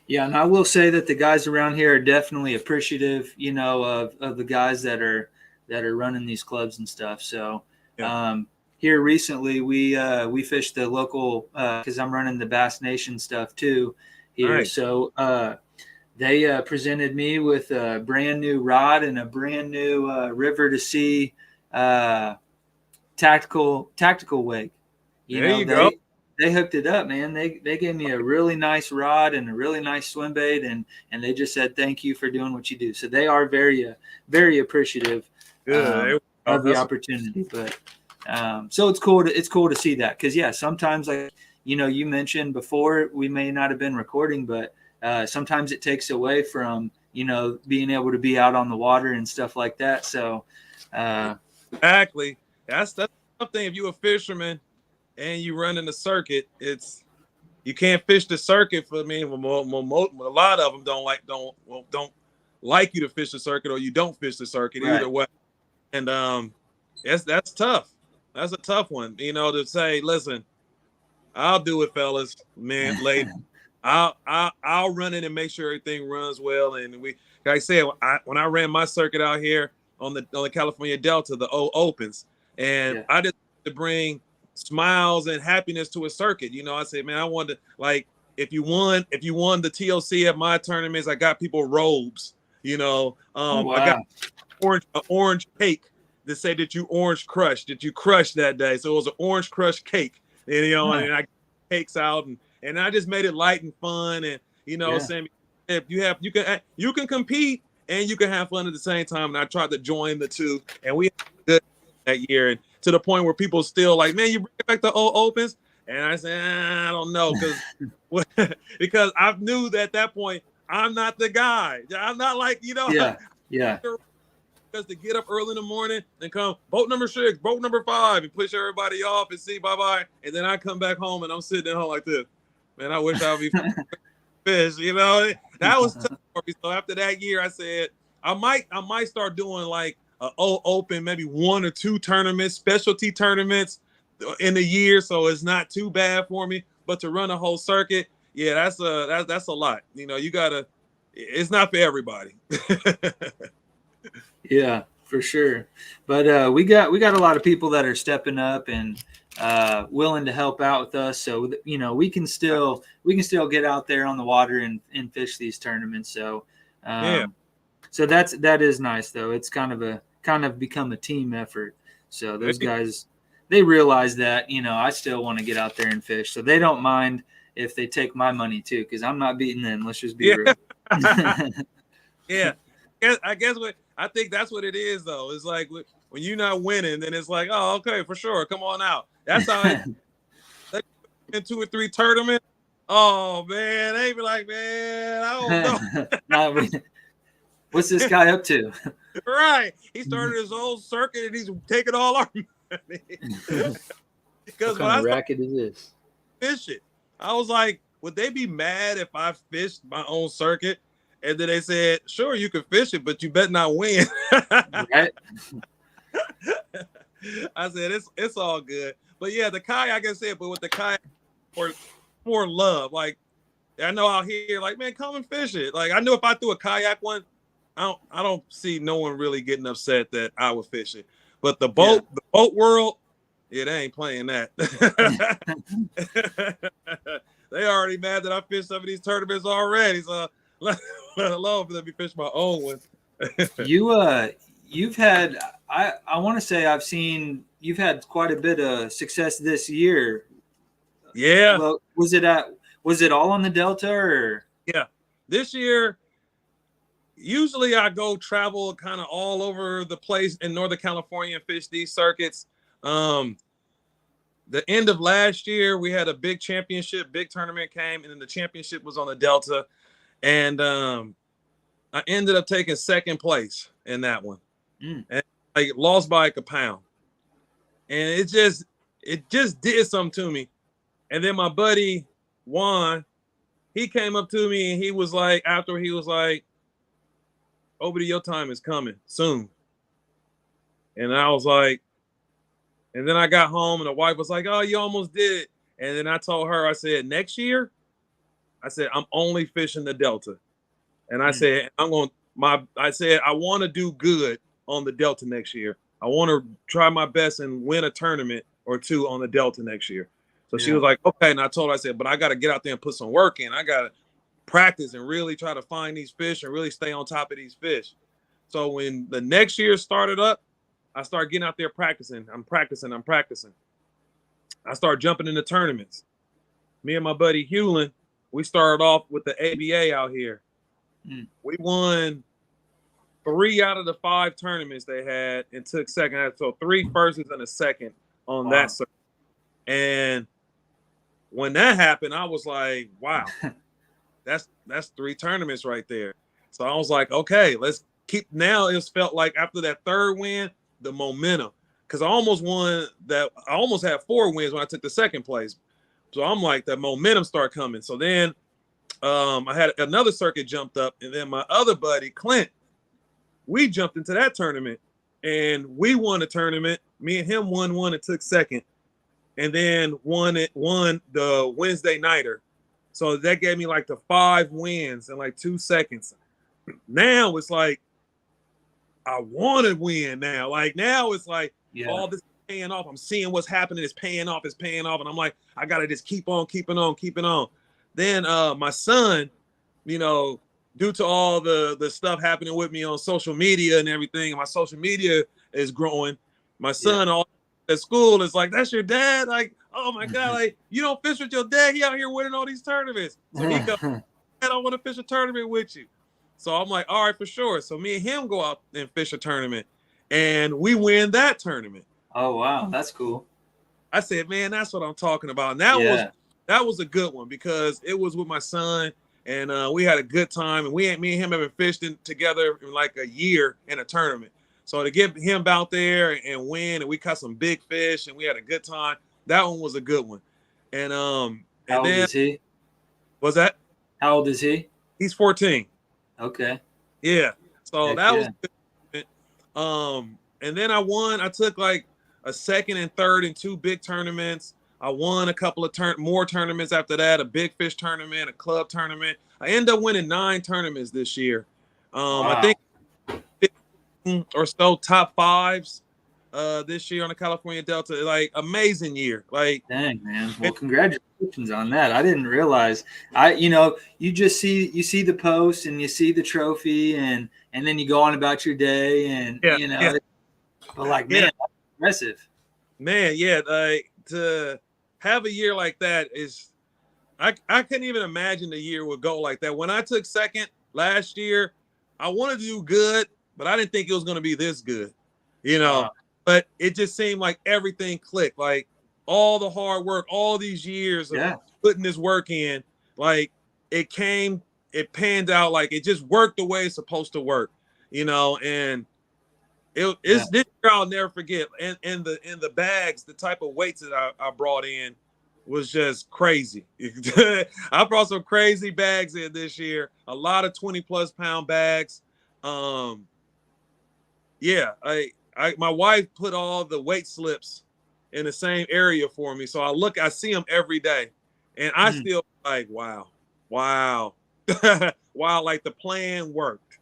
Yeah, and I will say that the guys around here are definitely appreciative, you know, of the guys that are running these clubs and stuff. So here recently we fished the local because I'm running the Bass Nation stuff too here. Right. So they presented me with a brand new rod and a brand new River to Sea tactical wake. There you go. They hooked it up, man. They gave me a really nice rod and a really nice swim bait, and they just said thank you for doing what you do. So they are very appreciative of the opportunity. But so it's cool to see that, because sometimes, like you mentioned before, we may not have been recording, but sometimes it takes away from being able to be out on the water and stuff like that. So exactly, that's something. If you're a fisherman and you run in the circuit, you can't fish the circuit for me. A lot of them don't like you to fish the circuit, or you don't fish the circuit either way. And that's tough. That's a tough one, to say, listen, I'll do it, fellas, man, later. I'll run it and make sure everything runs well. And like I said, when I ran my circuit out here on the California Delta, the Opens, and I just to bring smiles and happiness to a circuit. I said, man, I wanted to, like, if you won the TLC at my tournaments, I got people robes. I got an orange cake that said that you crushed that day. So it was an orange crush cake, and and I got cakes out, and I just made it light and fun, and saying if you can compete and you can have fun at the same time. And I tried to join the two, and we had good that year, and to the point where people still like, man, you bring back the old Opens? And I said, I don't know, because I knew that at that point I'm not the guy. I'm not like, because to get up early in the morning and come boat number 6, boat number 5, and push everybody off and see bye-bye, and then I come back home and I'm sitting at home like this. Man, I wish I would be fish. That was tough for me. So after that year, I said I might start doing like open, maybe 1 or 2 tournaments, specialty tournaments in the year, so it's not too bad for me. But to run a whole circuit, that's a lot. You gotta. It's not for everybody. Yeah, for sure. But we got a lot of people that are stepping up and willing to help out with us. So we can still get out there on the water and fish these tournaments. So so that is nice though. It's kind of become a team effort. So those guys, they realize that I still want to get out there and fish. So they don't mind if they take my money too, because I'm not beating them. Let's just be real. I think that's what it is, though. It's like when you're not winning, then it's like, oh, okay, for sure, come on out. That's how in 2 or 3 tournaments. Oh man, they be like, man, I don't know. What's this guy up to? Right, he started his own circuit and he's taking all our money. Because what kind of racket is this? Fish it. I was like, would they be mad if I fished my own circuit? And then they said, sure, you can fish it, but you better not win. Right. I said, it's all good. But yeah, the kayak, I said, but with the kayak, more love. Like, I know out here, like, man, come and fish it. Like, I knew if I threw a kayak one, I don't see no one really getting upset that I would fish it. But the boat world, they ain't playing that. They already mad that I fished some of these tournaments already. So let alone let me fish my own one. You've had, I want to say I've seen you've had quite a bit of success this year. Yeah. Well, was it all on the Delta or? Yeah. This year, usually I go travel kind of all over the place in Northern California and fish these circuits. the end of last year, we had a big championship, big tournament came, and then the championship was on the Delta. And I ended up taking second place in that one. And I lost by like a pound. And it just did something to me. And then my buddy Juan, he came up to me and he was like, Obedie, your time is coming soon. And I was like, and then I got home and the wife was like, oh, you almost did it. And then I told her, I said, next year, I said, I'm only fishing the Delta. And I said, I want to do good on the Delta next year. I want to try my best and win a tournament or two on the Delta next year. So she was like, okay. And I told her, I said, but I got to get out there and put some work in. I got to practice and really try to find these fish and really stay on top of these fish. So when the next year started up, I started getting out there practicing. I'm practicing. I started jumping into tournaments. Me and my buddy Hewlin, we started off with the ABA out here. We won 3 out of the 5 tournaments they had and took second. So 3 firsts and a second on that circuit. And when that happened, I was like, wow, that's 3 tournaments right there. So I was like, okay, let's keep. Now it's felt like after that 3rd win, the momentum, because I almost had 4 wins when I took the second place. So I'm like, the momentum started coming. So then I had another circuit jumped up, and then my other buddy Clint, we jumped into that tournament and we won the tournament. Me and him won one and took second, and then won the Wednesday nighter. So that gave me like the 5 wins in like 2 seconds. Now it's like I want to win now. Like now it's like all this is paying off. I'm seeing what's happening. It's paying off. And I'm like, I got to just keep on keeping on. Then my son, you know, due to all the stuff happening with me on social media and everything, my social media is growing. My son all at school is like, that's your dad? Like, oh my God, like you don't fish with your dad. He out here winning all these tournaments. So he goes, Dad, I want to fish a tournament with you. So I'm like, all right, for sure. So me and him go out and fish a tournament, and we win that tournament. Oh, wow. That's cool. I said, man, that's what I'm talking about. And that was a good one because it was with my son, and we had a good time. And me and him haven't fished together in like a year in a tournament. So to get him out there and win, and we caught some big fish, and we had a good time. That one was a good one. And how old is he? Was that? How old is he? He's 14. Okay. Yeah. So that was good. And then I won. I took like a second and third in 2 big tournaments. I won a couple of more tournaments after that, a big fish tournament, a club tournament. I ended up winning 9 tournaments this year. Wow. I think 15 or so top 5s this year on the California Delta. Like amazing year. Like dang, man. Well, congratulations on that. I didn't realize. You just see the post and you see the trophy and then you go on about your day and but like man, that's impressive. Man, yeah, like to have a year like that is I couldn't even imagine the year would go like that. When I took second last year, I wanted to do good, but I didn't think it was going to be this good. You know. But it just seemed like everything clicked. Like all the hard work, all these years of putting this work in, like it panned out, like it just worked the way it's supposed to work, you know. And it's this year I'll never forget. And the bags, the type of weights that I brought in was just crazy. I brought some crazy bags in this year. A lot of 20+ pound bags. My wife put all the weight slips in the same area for me. So I see them every day. And I still like, wow. Wow, like the plan worked,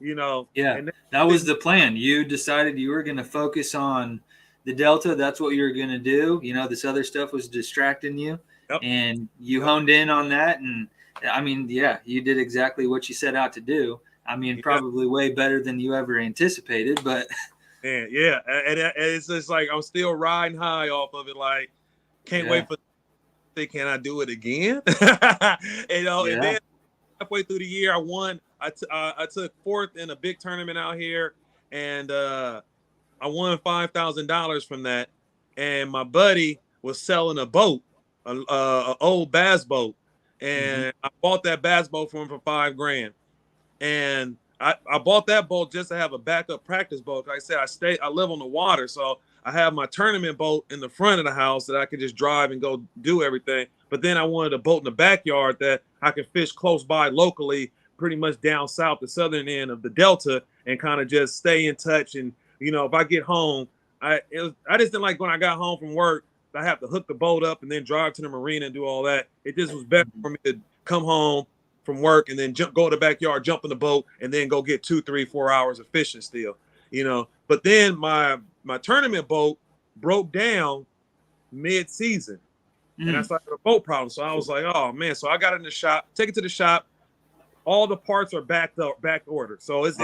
you know? Yeah, and that was the plan. You decided you were going to focus on the Delta. That's what you were going to do. You know, this other stuff was distracting you. And you honed in on that. And I mean, you did exactly what you set out to do. I mean, probably way better than you ever anticipated, but... Man, yeah, and it's just like I'm still riding high off of it. Like, can't wait for. Can I do it again? And then halfway through the year, I won. I took 4th in a big tournament out here, and I won $5,000 from that. And my buddy was selling a boat, a old bass boat, and I bought that bass boat from him for $5,000. And I bought that boat just to have a backup practice boat. Like I said, I live on the water, so I have my tournament boat in the front of the house that I could just drive and go do everything. But then I wanted a boat in the backyard that I could fish close by locally, pretty much down south, the southern end of the Delta, and kind of just stay in touch. And if I get home, I just didn't like when I got home from work, I have to hook the boat up and then drive to the marina and do all that. It just was better for me to come home from work and then go to the backyard, jump in the boat, and then go get 2, 3, 4 hours of fishing still, But then my tournament boat broke down mid-season, and I started a boat problem. So I was like, oh man. So I got it in the shop, take it to the shop. All the parts are back ordered. So it's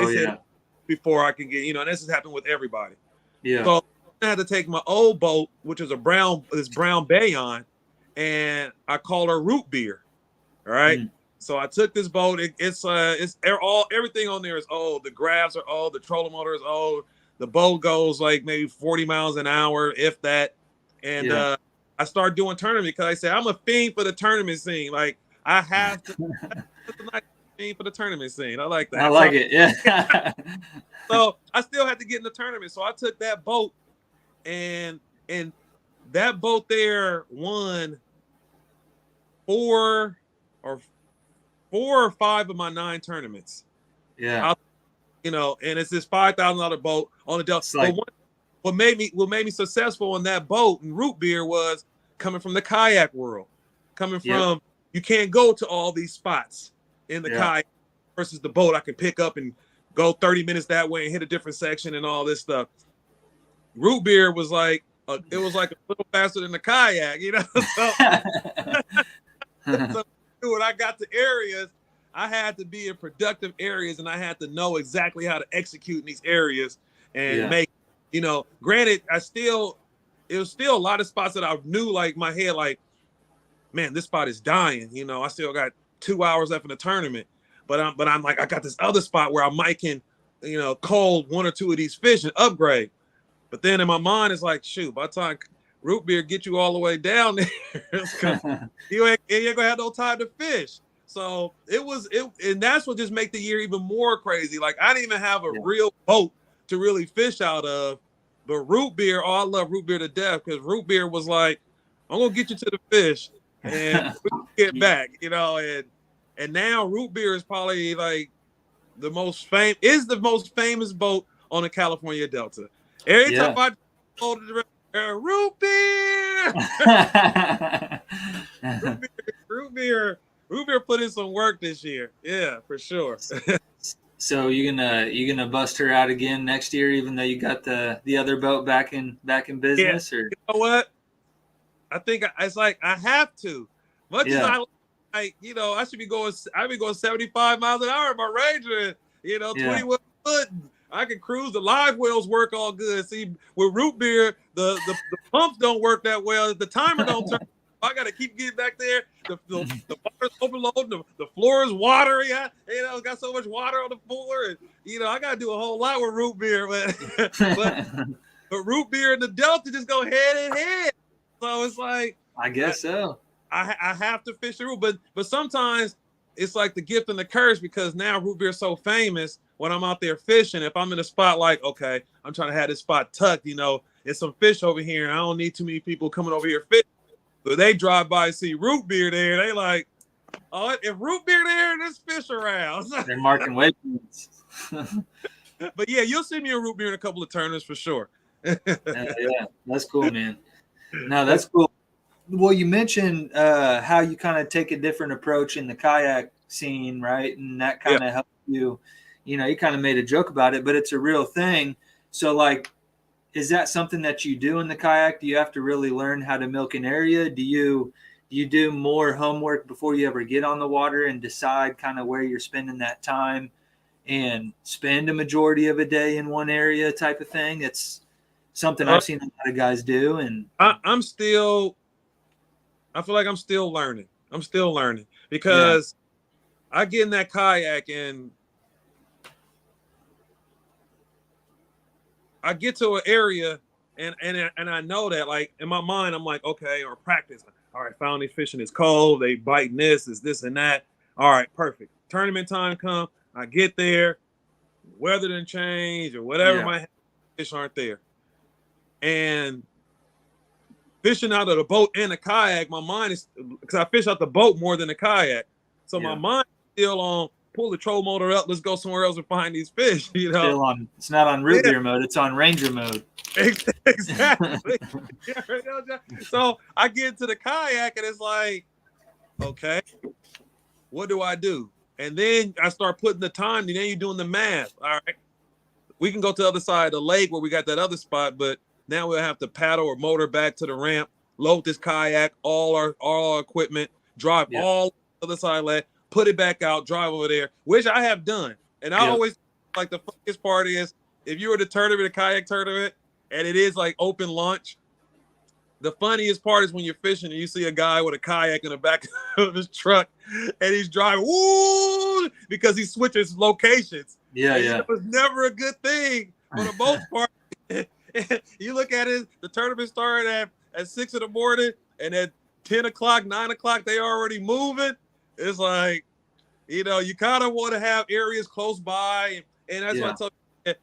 before I can get, and this has happened with everybody. Yeah. So I had to take my old boat, which is this brown Bayon, and I call her Root Beer. All right. So I took this boat. Everything on there is old. The grabs are old. The trolling motor is old. The boat goes like maybe 40 miles an hour, if that. And I started doing tournament because I said I'm a fiend for the tournament scene. Like I have to fiend for the tournurnament scene. I like that. I like it. Yeah. So I still had to get in the tournament. So I took that boat, and that boat there won 4 or 5 of my 9 tournaments. Yeah. And it's this $5,000 boat on the Delta. Like, what made me successful on that boat and Root Beer was coming from the kayak world, coming from you can't go to all these spots in the kayak versus the boat. I can pick up and go 30 minutes that way and hit a different section and all this stuff. Root Beer was like it was like a little faster than the kayak, So when I got to areas, I had to be in productive areas, and I had to know exactly how to execute in these areas and make, granted, it was still a lot of spots that I knew, like my head, like, man, this spot is dying. I still got 2 hours left in the tournament, but I'm like, I got this other spot where I might can, call 1 or 2 of these fish and upgrade. But then in my mind, it's like, shoot, by the time Root Beer get you all the way down there, you ain't gonna have no time to fish. So and that's what just make the year even more crazy. Like I didn't even have a real boat to really fish out of, but Root Beer, I love Root Beer to death because Root Beer was like, I'm gonna get you to the fish and we can get back, and now Root Beer is probably like the most famous boat on the California Delta. Every time I go to the Root Beer, Root Beer put in some work this year. Yeah, for sure. So you gonna bust her out again next year, even though you got the other boat back in business? Or you know what? I think it's like I have to. Much as I like, I should be going 75 miles an hour in my Ranger, 21 foot. I can cruise. The live wells work all good. See, with Root Beer, the pumps don't work that well. The timer don't turn. I got to keep getting back there. The water's overloading. The floor is watery. Got so much water on the floor. And, I got to do a whole lot with Root Beer. But Root Beer and the Delta just go head and head. So it's like. I guess so. I have to fish the root. But sometimes it's like the gift and the curse because now Root Beer is so famous. When I'm out there fishing, if I'm in a spot like, okay, I'm trying to have this spot tucked, it's some fish over here, and I don't need too many people coming over here fishing. So they drive by and see Root Beer there. They like, oh, if Root Beer there, there's fish around. They're marking waypoints. But yeah, you'll see me in Root Beer in a couple of tournaments for sure. Yeah, that's cool, man. No, that's cool. Well, you mentioned how you kind of take a different approach in the kayak scene, right? And that kind of helped you. You kind of made a joke about it, but it's a real thing. So, like, is that something that you do in the kayak? Do you have to really learn how to milk an area? Do you do more homework before you ever get on the water and decide kind of where you're spending that time and spend a majority of a day in one area type of thing? It's something I've seen a lot of guys do. And I feel like I'm still learning. Because I get in that kayak and I get to an area and I know that, like, in my mind, I'm like, okay, or practice. All right, found these fish and it's cold. They biting this, is this and that. All right, perfect. Tournament time come. I get there. Weather didn't change or whatever. My fish aren't there. And fishing out of the boat and the kayak, my mind is, because I fish out the boat more than the kayak. So my mind is still on, pull the troll motor up, let's go somewhere else and find these fish. You know, still on. It's not on root beer mode. It's on ranger mode. Exactly. So I get into the kayak and it's like, okay, what do I do? And then I start putting the time, and then you're doing the math. All right, we can go to the other side of the lake where we got that other spot, but now we'll have to paddle or motor back to the ramp, load this kayak, all our equipment, drive all to the other side of the lake, put it back out, drive over there, which I have done. And I always, like, the funniest part is, if you were at a kayak tournament, and it is like open launch, the funniest part is when you're fishing and you see a guy with a kayak in the back of his truck and he's driving, woo, because he switches locations. It was never a good thing for the most part. You look at it, the tournament started at 6 in the morning, and at 10 o'clock, 9 o'clock, they already moving. It's like, you know, you kind of want to have areas close by. And that's what I tell you.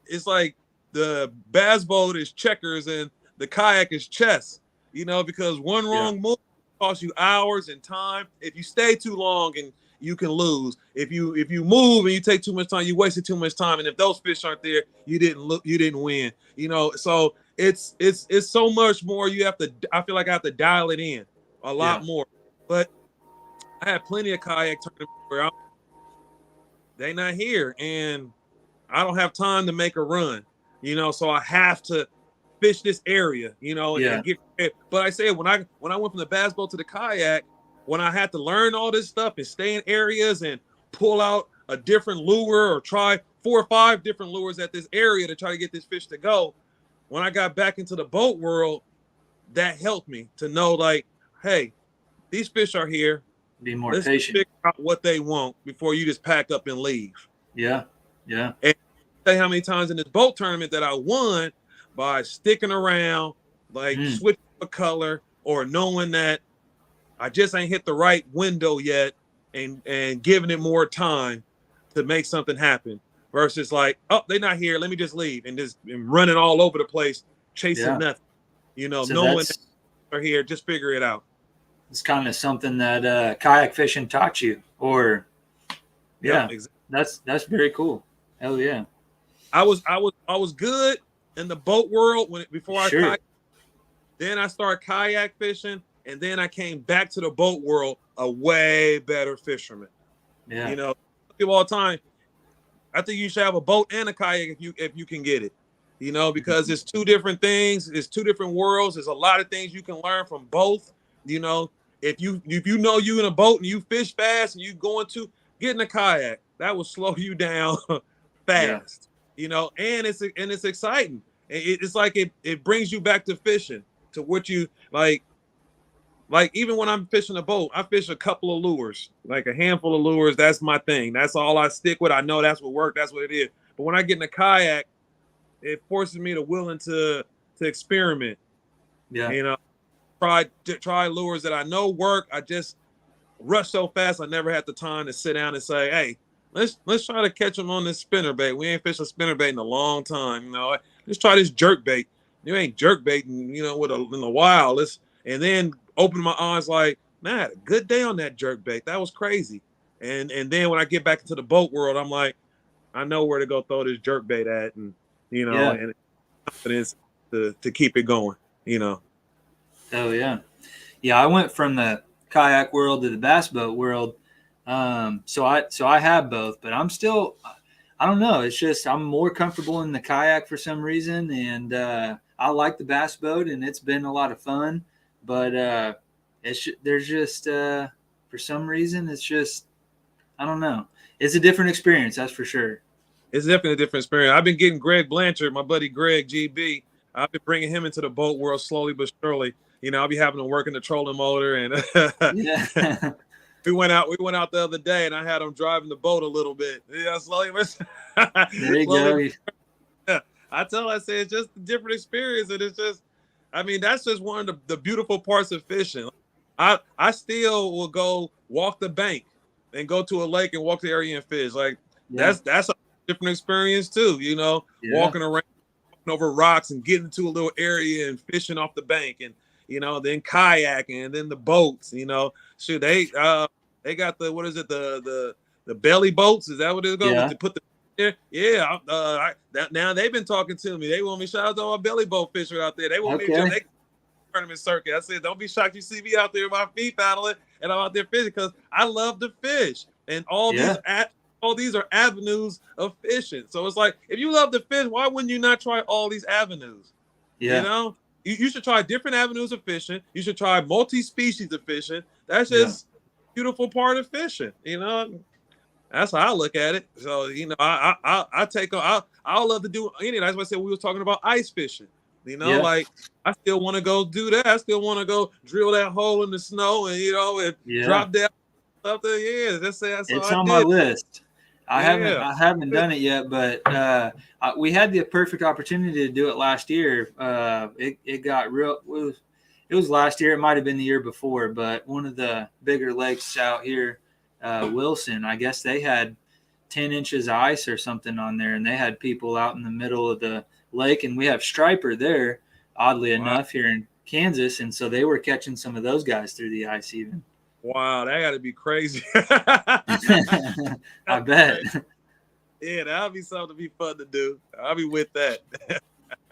It's like the bass boat is checkers and the kayak is chess, you know, because one wrong move costs you hours and time. If you stay too long, and you can lose. If you move and you take too much time, you wasted too much time. And if those fish aren't there, you didn't win. You know, so it's so much more. I feel like I have to dial it in a lot more. But I had plenty of kayak tournaments where they not here, and I don't have time to make a run. You know, so I have to fish this area. You know, and get. But I said when I went from the bass boat to the kayak, when I had to learn all this stuff and stay in areas and pull out a different lure or try 4 or 5 different lures at this area to try to get this fish to go, when I got back into the boat world, that helped me to know, like, hey, these fish are here. Be more Let's patient. figure out what they want before you just pack up and leave. Yeah. And say how many times in this boat tournament that I won by sticking around, like switching a color, or knowing that I just ain't hit the right window yet, and giving it more time to make something happen, versus like, oh, they're not here, let me just leave, and just running all over the place, chasing nothing. You know, so knowing they're here, just figure it out. It's kind of something that kayak fishing taught you, or exactly. That's very cool. Hell yeah. I was good in the boat world before I kayak. Then I started kayak fishing. And then I came back to the boat world a way better fisherman. Yeah. You know, people all the time, I think you should have a boat and a kayak if you can get it. You know, because it's 2 different things. It's 2 different worlds. There's a lot of things you can learn from both. You know, if you know you in a boat and you fish fast and you going to get in a kayak, that will slow you down fast. You know, and it's exciting. It's like it brings you back to fishing, to what you like. Like, even when I'm fishing a boat, I fish a couple of lures, like a handful of lures. That's my thing. That's all I stick with. I know that's what works. That's what it is. But when I get in a kayak, it forces me to willing to experiment. Yeah. You know, try lures that I know work. I just rush so fast. I never had the time to sit down and say, hey, let's try to catch them on this spinnerbait. We ain't fished a spinnerbait in a long time. You know, let's try this jerkbait. You ain't jerkbaiting, you know, in a while. And then open my eyes like, man, I had a good day on that jerkbait. That was crazy. And then when I get back into the boat world, I'm like, I know where to go throw this jerkbait at, and you know, and confidence to keep it going, you know. Oh yeah. I went from the kayak world to the bass boat world. So I have both, but I'm still, I don't know. It's just I'm more comfortable in the kayak for some reason, and I like the bass boat, and it's been a lot of fun. But there's just for some reason it's just, I don't know. It's a different experience, that's for sure. It's definitely a different experience. I've been getting Greg Blanchard, my buddy Greg GB. I've been bringing him into the boat world slowly but surely. You know, I'll be having him working the trolling motor, and we went out the other day, and I had him driving the boat a little bit. Yeah, slowly. There you go. Yeah, I say it's just a different experience, and it's just, I mean, that's just one of the beautiful parts of fishing. I still will go walk the bank and go to a lake and walk the area and fish. Like Yeah. that's a different experience too, you know, walking around over rocks and getting to a little area and fishing off the bank, and you know, then kayaking, and then the boats, you know. Shoot, they got the, what is it, the belly boats, is that what it's called? Yeah. To put the now they've been talking to me. They want me, shout out to all my belly boat fishers out there. They want me to join tournament circuit. I said, don't be shocked you see me out there with my feet paddling and I'm out there fishing, because I love to fish, and all these are avenues of fishing. So it's like, if you love to fish, why wouldn't you not try all these avenues? Yeah. You know, you should try different avenues of fishing. You should try multi-species of fishing. That's just a beautiful part of fishing. You know, that's how I look at it. So, you know, I'll love to do any. That's why I said we were talking about ice fishing. You know, like I still want to go do that. I still want to go drill that hole in the snow and, you know, and drop that up there. Yeah, that's it's on my list. I haven't done it yet, but we had the perfect opportunity to do it last year. It got real. It was last year. It might have been the year before, but one of the bigger lakes out here, Wilson, I guess they had 10 inches of ice or something on there, and they had people out in the middle of the lake, and we have striper there, oddly enough, here in Kansas, and so they were catching some of those guys through the ice even. Wow, that got to be crazy. I bet. Yeah, that'll be something to be fun to do. I'll be with that.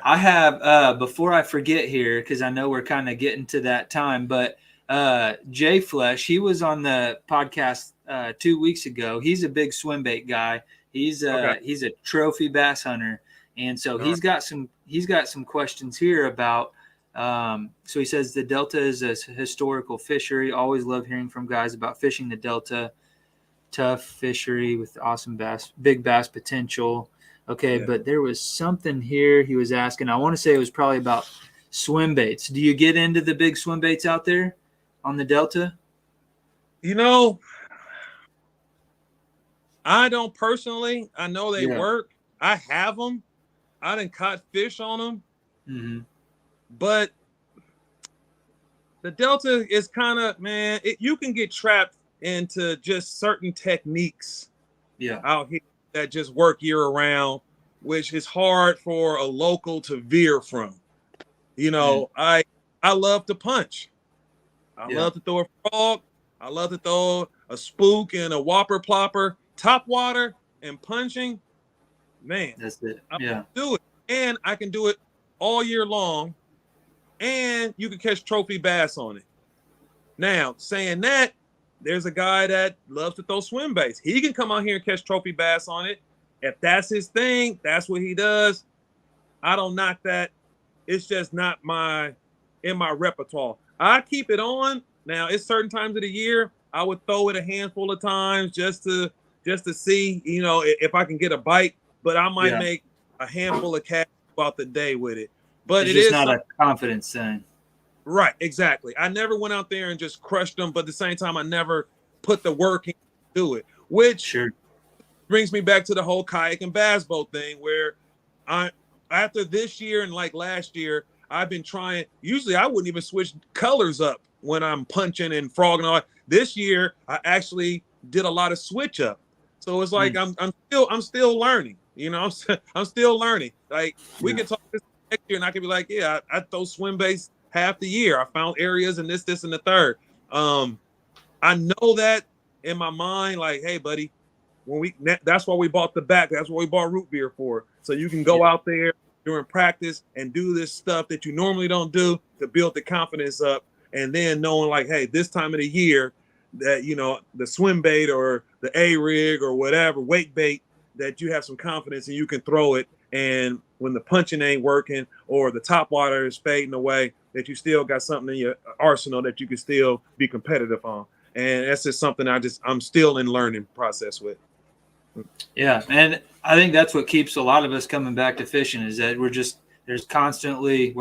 I have, before I forget here, because I know we're kind of getting to that time, but Jay Flesh, he was on the podcast 2 weeks ago. He's a big swim bait guy. He's a trophy bass hunter, and so he's got some questions here about. So he says the Delta is a historical fishery. Always love hearing from guys about fishing the Delta. Tough fishery with awesome bass, big bass potential. Okay, but there was something here he was asking. I want to say it was probably about swim baits. Do you get into the big swim baits out there on the Delta? You know, I don't personally. I know they work. I have them. I done caught fish on them. Mm-hmm. But the Delta is kind of, man, you can get trapped into just certain techniques out here that just work year round, which is hard for a local to veer from. You know, I love to punch. I love to throw a frog. I love to throw a spook and a whopper plopper, top water and punching. Man, that's it. I can do it. And I can do it all year long. And you can catch trophy bass on it. Now, saying that, there's a guy that loves to throw swim baits. He can come out here and catch trophy bass on it. If that's his thing, that's what he does. I don't knock that. It's just not in my repertoire. I keep it on. Now, it's certain times of the year I would throw it a handful of times just to see, you know, if I can get a bite. But I might make a handful of casts throughout the day with it. But it's just not a confidence thing. Right, exactly. I never went out there and just crushed them, but at the same time, I never put the work in to do it, which brings me back to the whole kayak and bass boat thing, where after this year and like last year, I've been trying. Usually I wouldn't even switch colors up when I'm punching and frogging all. This year, I actually did a lot of switch up. So it's like I'm still learning. You know, I'm still learning. Like we can talk this next year, and I could be like, I throw swim baits half the year. I found areas and this, and the third. I know that in my mind, like, hey, buddy, that's why we bought the back. That's what we bought root beer for. So you can go out there during practice and do this stuff that you normally don't do to build the confidence up. And then knowing like, hey, this time of the year that, you know, the swim bait or the A-rig or whatever, weight bait, that you have some confidence and you can throw it. And when the punching ain't working or the top water is fading away, that you still got something in your arsenal that you can still be competitive on. And that's just something I'm still in learning process with. Yeah. And I think that's what keeps a lot of us coming back to fishing, is that we're constantly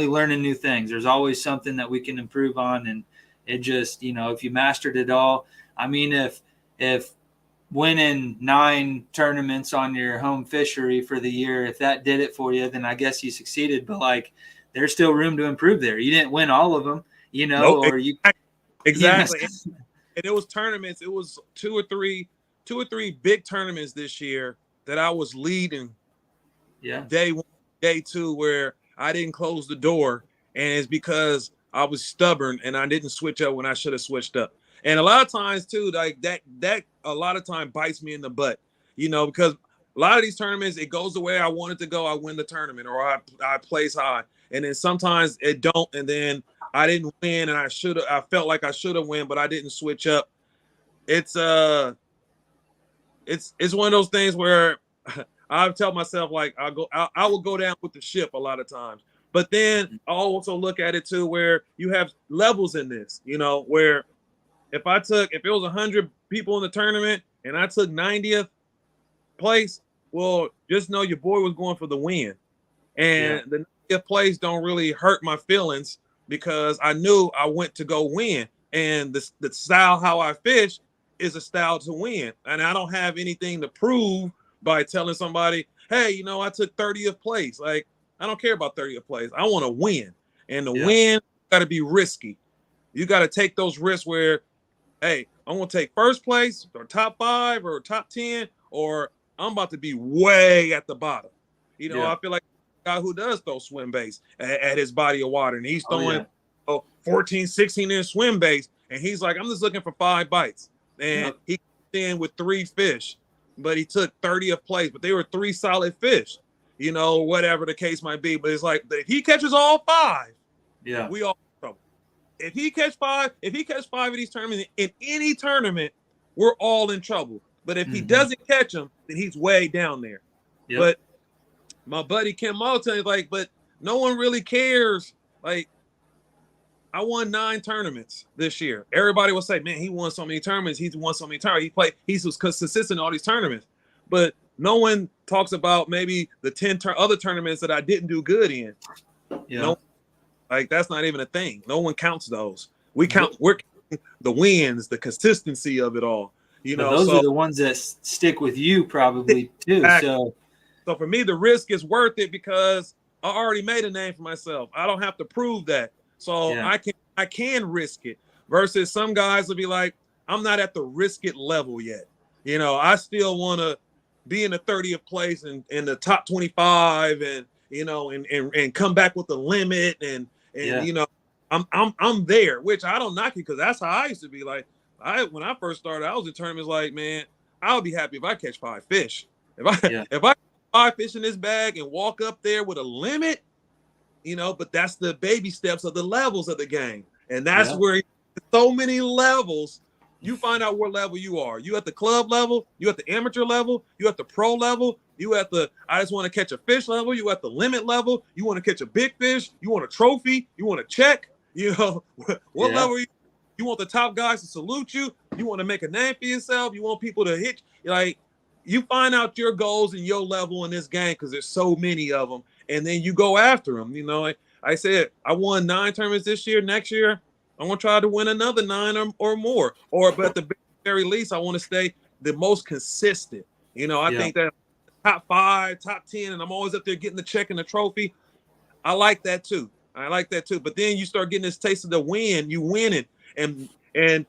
learning new things. There's always something that we can improve on. And it just, you know, if you mastered it all, I mean, if winning 9 tournaments on your home fishery for the year, if that did it for you, then I guess you succeeded. But like, there's still room to improve there. You didn't win all of them, you know, Nope, or you exactly. And it was tournaments. It was two or three big tournaments this year that I was leading. Yeah. Day 1, day 2, where I didn't close the door, and it's because I was stubborn and I didn't switch up when I should have switched up. And a lot of times too, like that a lot of time bites me in the butt, you know, because a lot of these tournaments, it goes the way I want it to go. I win the tournament, or I place high, and then sometimes it don't, and then I didn't win, and I felt like I should have win, but I didn't switch up. It's one of those things where I tell myself, like, I will go down with the ship a lot of times. But then I also look at it too, where you have levels in this, you know, where if it was 100 people in the tournament and I took 90th place, well, just know your boy was going for the win. And the 90th place don't really hurt my feelings, because I knew I went to go win. And the style how I fish is a style to win. And I don't have anything to prove by telling somebody, hey, you know, I took 30th place. Like, I don't care about 30th place. I want to win. And the win got to be risky. You got to take those risks where, hey, I'm going to take first place or top 5 or top 10, or I'm about to be way at the bottom. You know, I feel like a guy who does throw swim baits at his body of water, and he's throwing 14, 16 inch swim baits, and he's like, I'm just looking for 5 bites. And he came in with 3 fish, but he took 30th place, but they were 3 solid fish, you know, whatever the case might be. But it's like, if he catches all 5, we all in trouble. If he catch 5 of these tournaments in any tournament, we're all in trouble. But if he doesn't catch them, then he's way down there. But my buddy Kim Moulton is like, but no one really cares. Like, I won 9 tournaments this year. Everybody will say, man, he won so many tournaments. He's won so many tournaments. He was consistent in all these tournaments. But no one talks about maybe the 10 other tournaments that I didn't do good in. No, like, that's not even a thing. No one counts those. We're counting the wins, the consistency of it all. You know, those are the ones that stick with you probably too. Exactly. So for me, the risk is worth it because I already made a name for myself. I don't have to prove that. So I can risk it, versus some guys will be like, I'm not at the risk it level yet. You know, I still want to be in the 30th place and in the top 25, and, you know, and come back with the limit, and you know, I'm there, which I don't knock it, because that's how I used to be. Like, when I first started, I was in tournaments like, man, I'll be happy if I catch 5 fish. If I 5 fish in this bag and walk up there with a limit, you know, but that's the baby steps of the levels of the game. And that's where so many levels, you find out what level you are. You at the club level, you at the amateur level, you at the pro level, you at the I just want to catch a fish level, you at the limit level, you want to catch a big fish, you want a trophy, you want to check, you know, what level you want the top guys to salute you, you want to make a name for yourself, you want people to hit, like, you find out your goals and your level in this game, because there's so many of them, and then you go after them. You know, like I said, I won 9 tournaments this year. Next year, I'm gonna try to win another 9 or more. But at the very least, I want to stay the most consistent. You know, I think that top 5, top 10, and I'm always up there getting the check and the trophy. I like that too. But then you start getting this taste of the win. You winning, and then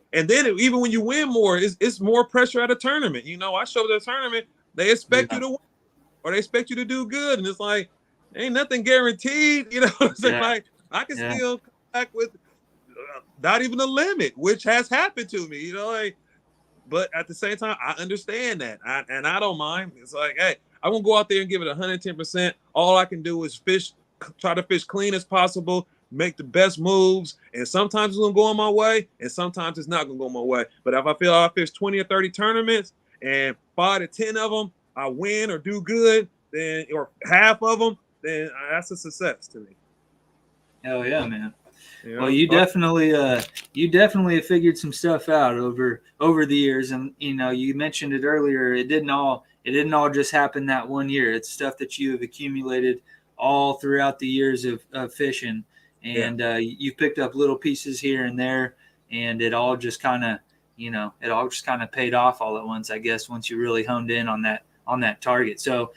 even when you win more, it's more pressure at a tournament. You know, I show the tournament, they expect you to win, or they expect you to do good, and it's like, ain't nothing guaranteed. You know what I'm saying? Like, I can still come back with not even a limit, which has happened to me. You know, like, but at the same time, I understand that, and I don't mind. It's like, hey, I won't go out there and give it 110%. All I can do is try to fish clean as possible, make the best moves, and sometimes it's gonna go on my way, and sometimes it's not gonna go my way. But if I feel I fish 20 or 30 tournaments and 5 to 10 of them I win or do good, then, or half of them, then that's a success to me. Hell yeah, man. You know? Well, you definitely have figured some stuff out over the years, and you know, you mentioned it earlier. It didn't all just happen that one year. It's stuff that you have accumulated all throughout the years of fishing. And you picked up little pieces here and there, and it all just kind of it all just kind of paid off all at once, I guess, once you really honed in on that target. So,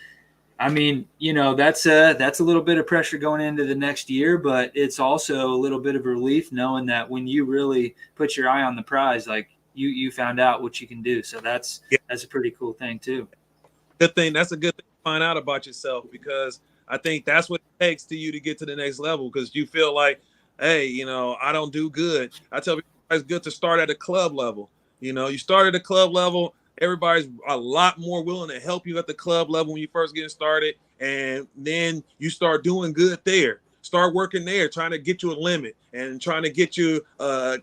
I mean, that's a little bit of pressure going into the next year, but it's also a little bit of relief knowing that when you really put your eye on the prize, like you found out what you can do. So that's a pretty cool thing too. Good thing. That's a good thing to find out about yourself, because I think that's what it takes to you to get to the next level. Because you feel like, hey, I don't do good. I tell people it's good to start at a club level. You start at a club level. Everybody's a lot more willing to help you at the club level when you first get started. And then you start doing good there. Start working there, trying to get you a limit and trying to get you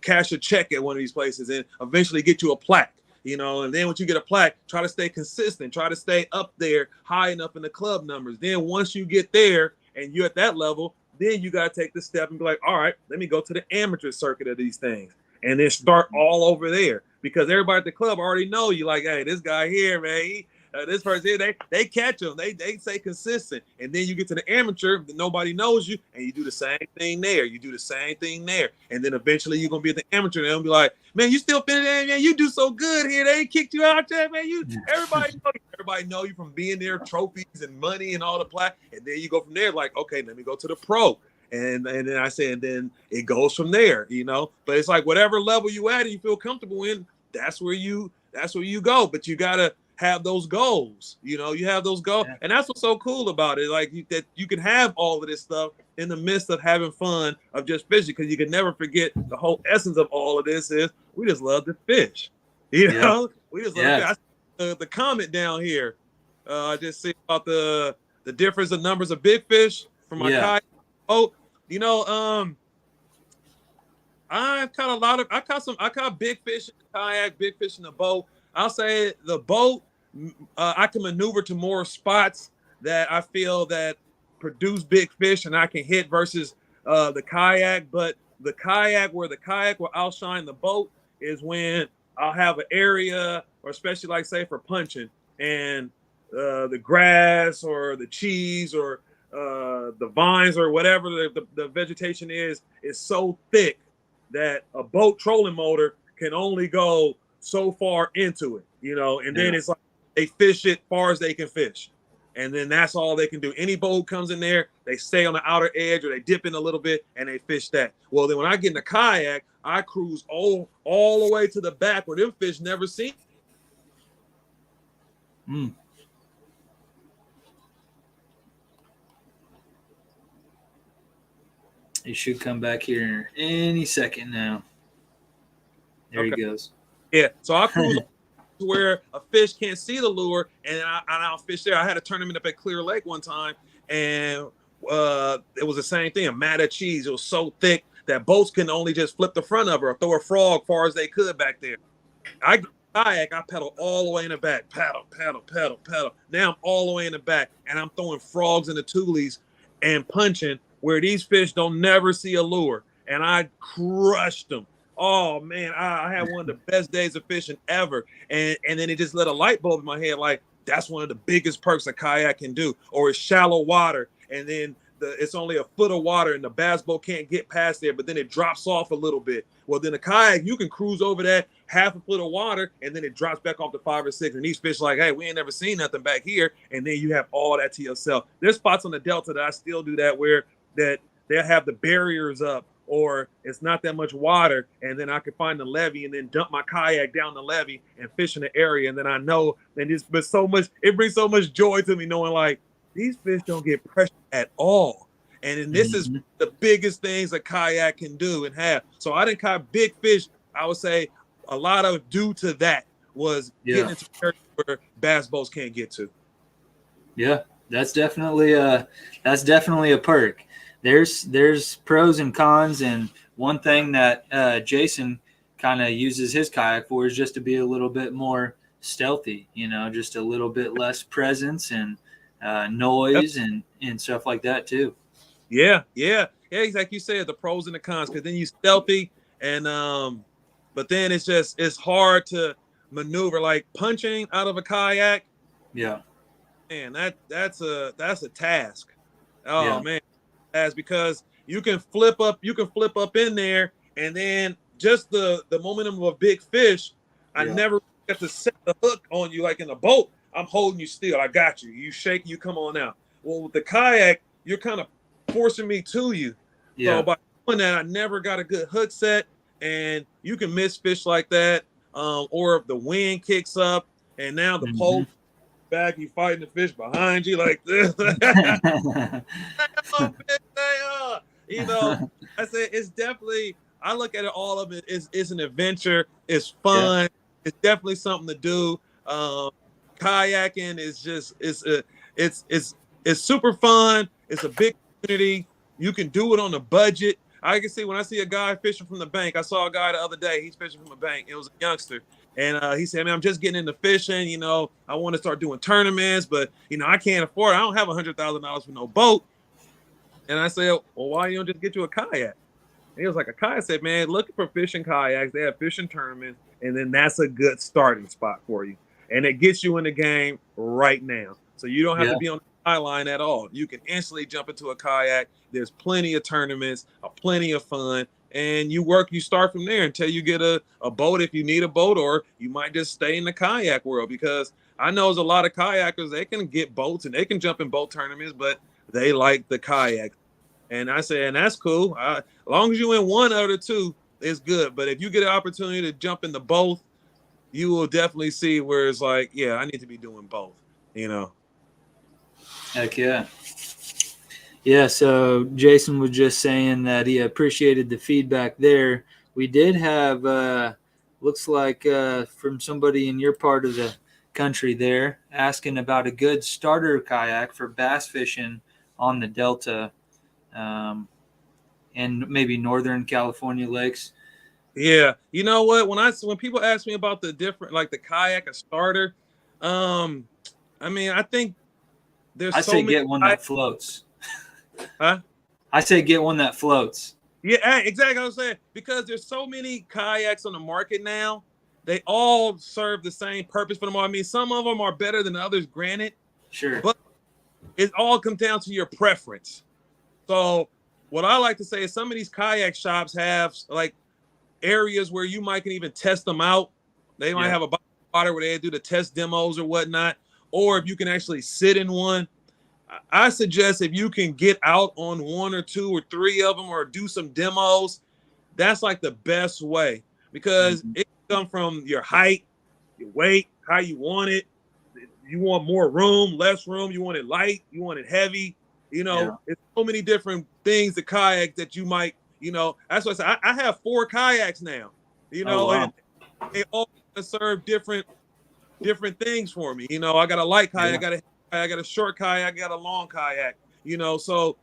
cash a check at one of these places and eventually get you a plaque. And then once you get a plaque, try to stay consistent, try to stay up there high enough in the club numbers. Then once you get there and you're at that level, then you got to take the step and be like, all right, let me go to the amateur circuit of these things and then start all over there, because everybody at the club already know you, like, hey, this guy here, man, this person here, they catch them, they stay consistent. And then you get to the amateur, nobody knows you, and you do the same thing there. You do the same thing there. And then eventually you're going to be at the amateur, and they'll be like, man, you still finishing, man, you do so good here. They ain't kicked you out there, man. Everybody know you from being there, trophies and money and all the plaque. And then you go from there, like, okay, let me go to the pro. And then I say, and then it goes from there, But it's like whatever level you at and you feel comfortable in, that's where you go. But you gotta have those goals, you have those goals. Yeah. And that's what's so cool about it, like that you can have all of this stuff in the midst of having fun of just fishing, because you can never forget the whole essence of all of this is we just love to fish. We just love to fish. I see the comment down here. I just see about the difference of numbers of big fish from my kayak. Oh, I've caught I caught big fish in the kayak, big fish in the boat. I'll say the boat, I can maneuver to more spots that I feel that produce big fish and I can hit versus the kayak. But the kayak will outshine the boat is when I'll have an area, or especially like say for punching, and the grass or the cheese or the vines or whatever the vegetation is so thick that a boat trolling motor can only go so far into it, and then it's like they fish it far as they can fish. And then that's all they can do. Any boat comes in there, they stay on the outer edge or they dip in a little bit and they fish that. Well, then when I get in a kayak, I cruise all the way to the back where them fish never seen. He should come back here any second now. There he goes. Yeah, so I cruise where a fish can't see the lure, and I'll fish there. I had a tournament up at Clear Lake one time, and it was the same thing. A mat of cheese. It was so thick that boats can only just flip the front of her or throw a frog far as they could back there. I get a kayak, I pedal all the way in the back. Paddle. Now I'm all the way in the back, and I'm throwing frogs in the tulies and punching where these fish don't never see a lure, and I crushed them. Oh man, I had one of the best days of fishing ever. And then it just lit a light bulb in my head, like that's one of the biggest perks a kayak can do. Or it's shallow water, and then it's only a foot of water and the bass boat can't get past there, but then it drops off a little bit. Well, then a kayak, you can cruise over that half a foot of water, and then it drops back off to 5 or 6. And these fish like, hey, we ain't never seen nothing back here. And then you have all that to yourself. There's spots on the Delta that I still do that where that they'll have the barriers up, or it's not that much water, and then I can find the levee and then dump my kayak down the levee and fish in the area. And then I know, and it brings so much joy to me knowing like these fish don't get pressure at all. And then this is the biggest things a kayak can do and have. So I didn't catch big fish. I would say a lot of due to that was getting into areas where bass boats can't get to. Yeah, that's definitely a perk. There's pros and cons, and one thing that Jason kind of uses his kayak for is just to be a little bit more stealthy, just a little bit less presence and noise and stuff like that too. Yeah, like you said, the pros and the cons, because then you stealthy, and but then it's hard to maneuver, like punching out of a kayak. Yeah, man, that's a task. Oh man. Because you can flip up in there, and then just the momentum of a big fish I Yeah. never get to set the hook on you like in a boat. I'm holding you still. I got you. You shake, you come on out. Well, with the kayak, you're kind of forcing me to you. So Yeah. by doing that, I never got a good hook set, and you can miss fish like that. Or if the wind kicks up and now the pole Mhm. back, you fighting the fish behind you like this. You know, I said it's definitely. I look at it all of it is an adventure. It's Yeah. fun. It's definitely something to do. Kayaking is just it's super fun. It's a big community. You can do it on a budget. I can see when I see a guy fishing from the bank. I saw a guy the other day. He's fishing from a bank. It was a youngster, and he said, "Man, I'm just getting into fishing. You know, I want to start doing tournaments, but you know, I can't afford it. I don't have $100,000 for no boat." And I said, "Well, why you don't just get you a kayak?" And he was like, "A kayak." I said, "Man, look for fishing kayaks. They have fishing tournaments, and then that's a good starting spot for you. And it gets you in the game right now. So you don't have Yeah. to be on the sideline at all. You can instantly jump into a kayak. There's plenty of tournaments, plenty of fun, and you start from there until you get a boat if you need a boat, or you might just stay in the kayak world, because I know there's a lot of kayakers, they can get boats and they can jump in boat tournaments, but they like the kayak. And I said, and that's cool. As long as you in one out of the two, it's good. But if you get an opportunity to jump into both, you will definitely see where it's like, yeah, I need to be doing both, you know. Heck yeah. Yeah, so Jason was just saying that he appreciated the feedback there. We did have, looks like from somebody in your part of the country there, asking about a good starter kayak for bass fishing on the Delta and maybe Northern California lakes. Yeah, you know what? When people ask me about the different, like the kayak, a starter, I mean, I think there's I so say many. get one that floats. Huh? I say get one that floats. Yeah, exactly. I was saying, because there's so many kayaks on the market now. They all serve the same purpose for them all. I mean, some of them are better than others, granted, Sure. but it all comes down to your preference. So what I like to say is some of these kayak shops have like areas where you might can even test them out. They might have a bottle of water where they do the test demos or whatnot. Or if you can actually sit in one, I suggest if you can get out on one or two or three of them or do some demos, that's like the best way, because Mhm. it can come from your height, your weight, how you want it. You want more room, less room, you want it light, you want it heavy. You know, it's so many different things, the kayak that you might, you know, that's what I said. I have 4 kayaks now, you Oh, know, wow. and they all serve different things for me. You know, I got a light kayak, I got a short kayak, I got a long kayak, you know, so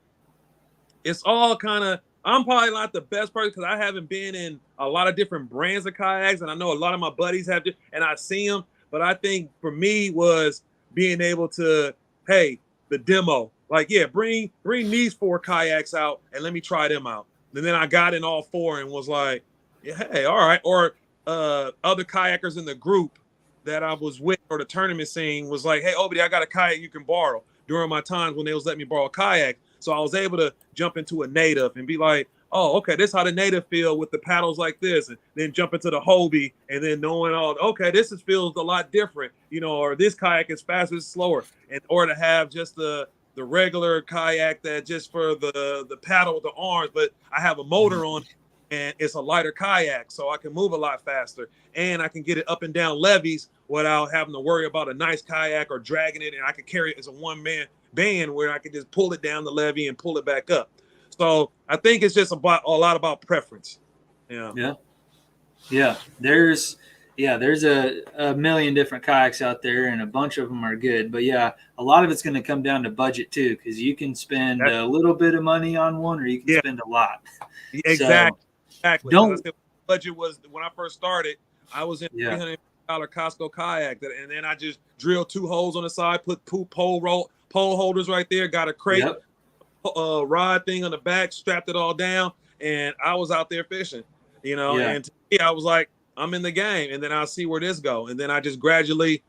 it's all kind of, I'm probably not the best person because I haven't been in a lot of different brands of kayaks, and I know a lot of my buddies have, and I see them. But I think for me was being able to, hey, the demo, like, yeah, bring these 4 kayaks out and let me try them out. And then I got in all 4 and was like, yeah, hey, all right. Or other kayakers in the group that I was with, or the tournament scene, was like, hey, Obedie, I got a kayak you can borrow, during my times when they was letting me borrow a kayak. So I was able to jump into a native and be like, oh, okay, this is how the native feel with the paddles like this, and then jump into the Hobie, and then knowing, oh, okay, feels a lot different, you know, or this kayak is faster, it's slower, and or to have just the regular kayak that just for the paddle with the arms, but I have a motor on it, and it's a lighter kayak, so I can move a lot faster, and I can get it up and down levees without having to worry about a nice kayak or dragging it, and I can carry it as a one-man band where I could just pull it down the levee and pull it back up. So I think it's just about a lot about preference. Yeah. There's a million different kayaks out there, and a bunch of them are good. But yeah, a lot of it's going to come down to budget too, because you can spend a little bit of money on one, or you can spend a lot. Exactly. So Exactly. I said budget was, when I first started, I was in $300 Costco kayak, and then I just drilled 2 holes on the side, put pole holders right there, got a crate, rod thing on the back, strapped it all down, and I was out there fishing, you know. And to me, I was like, I'm in the game, and then I'll see where this go. And then I just gradually,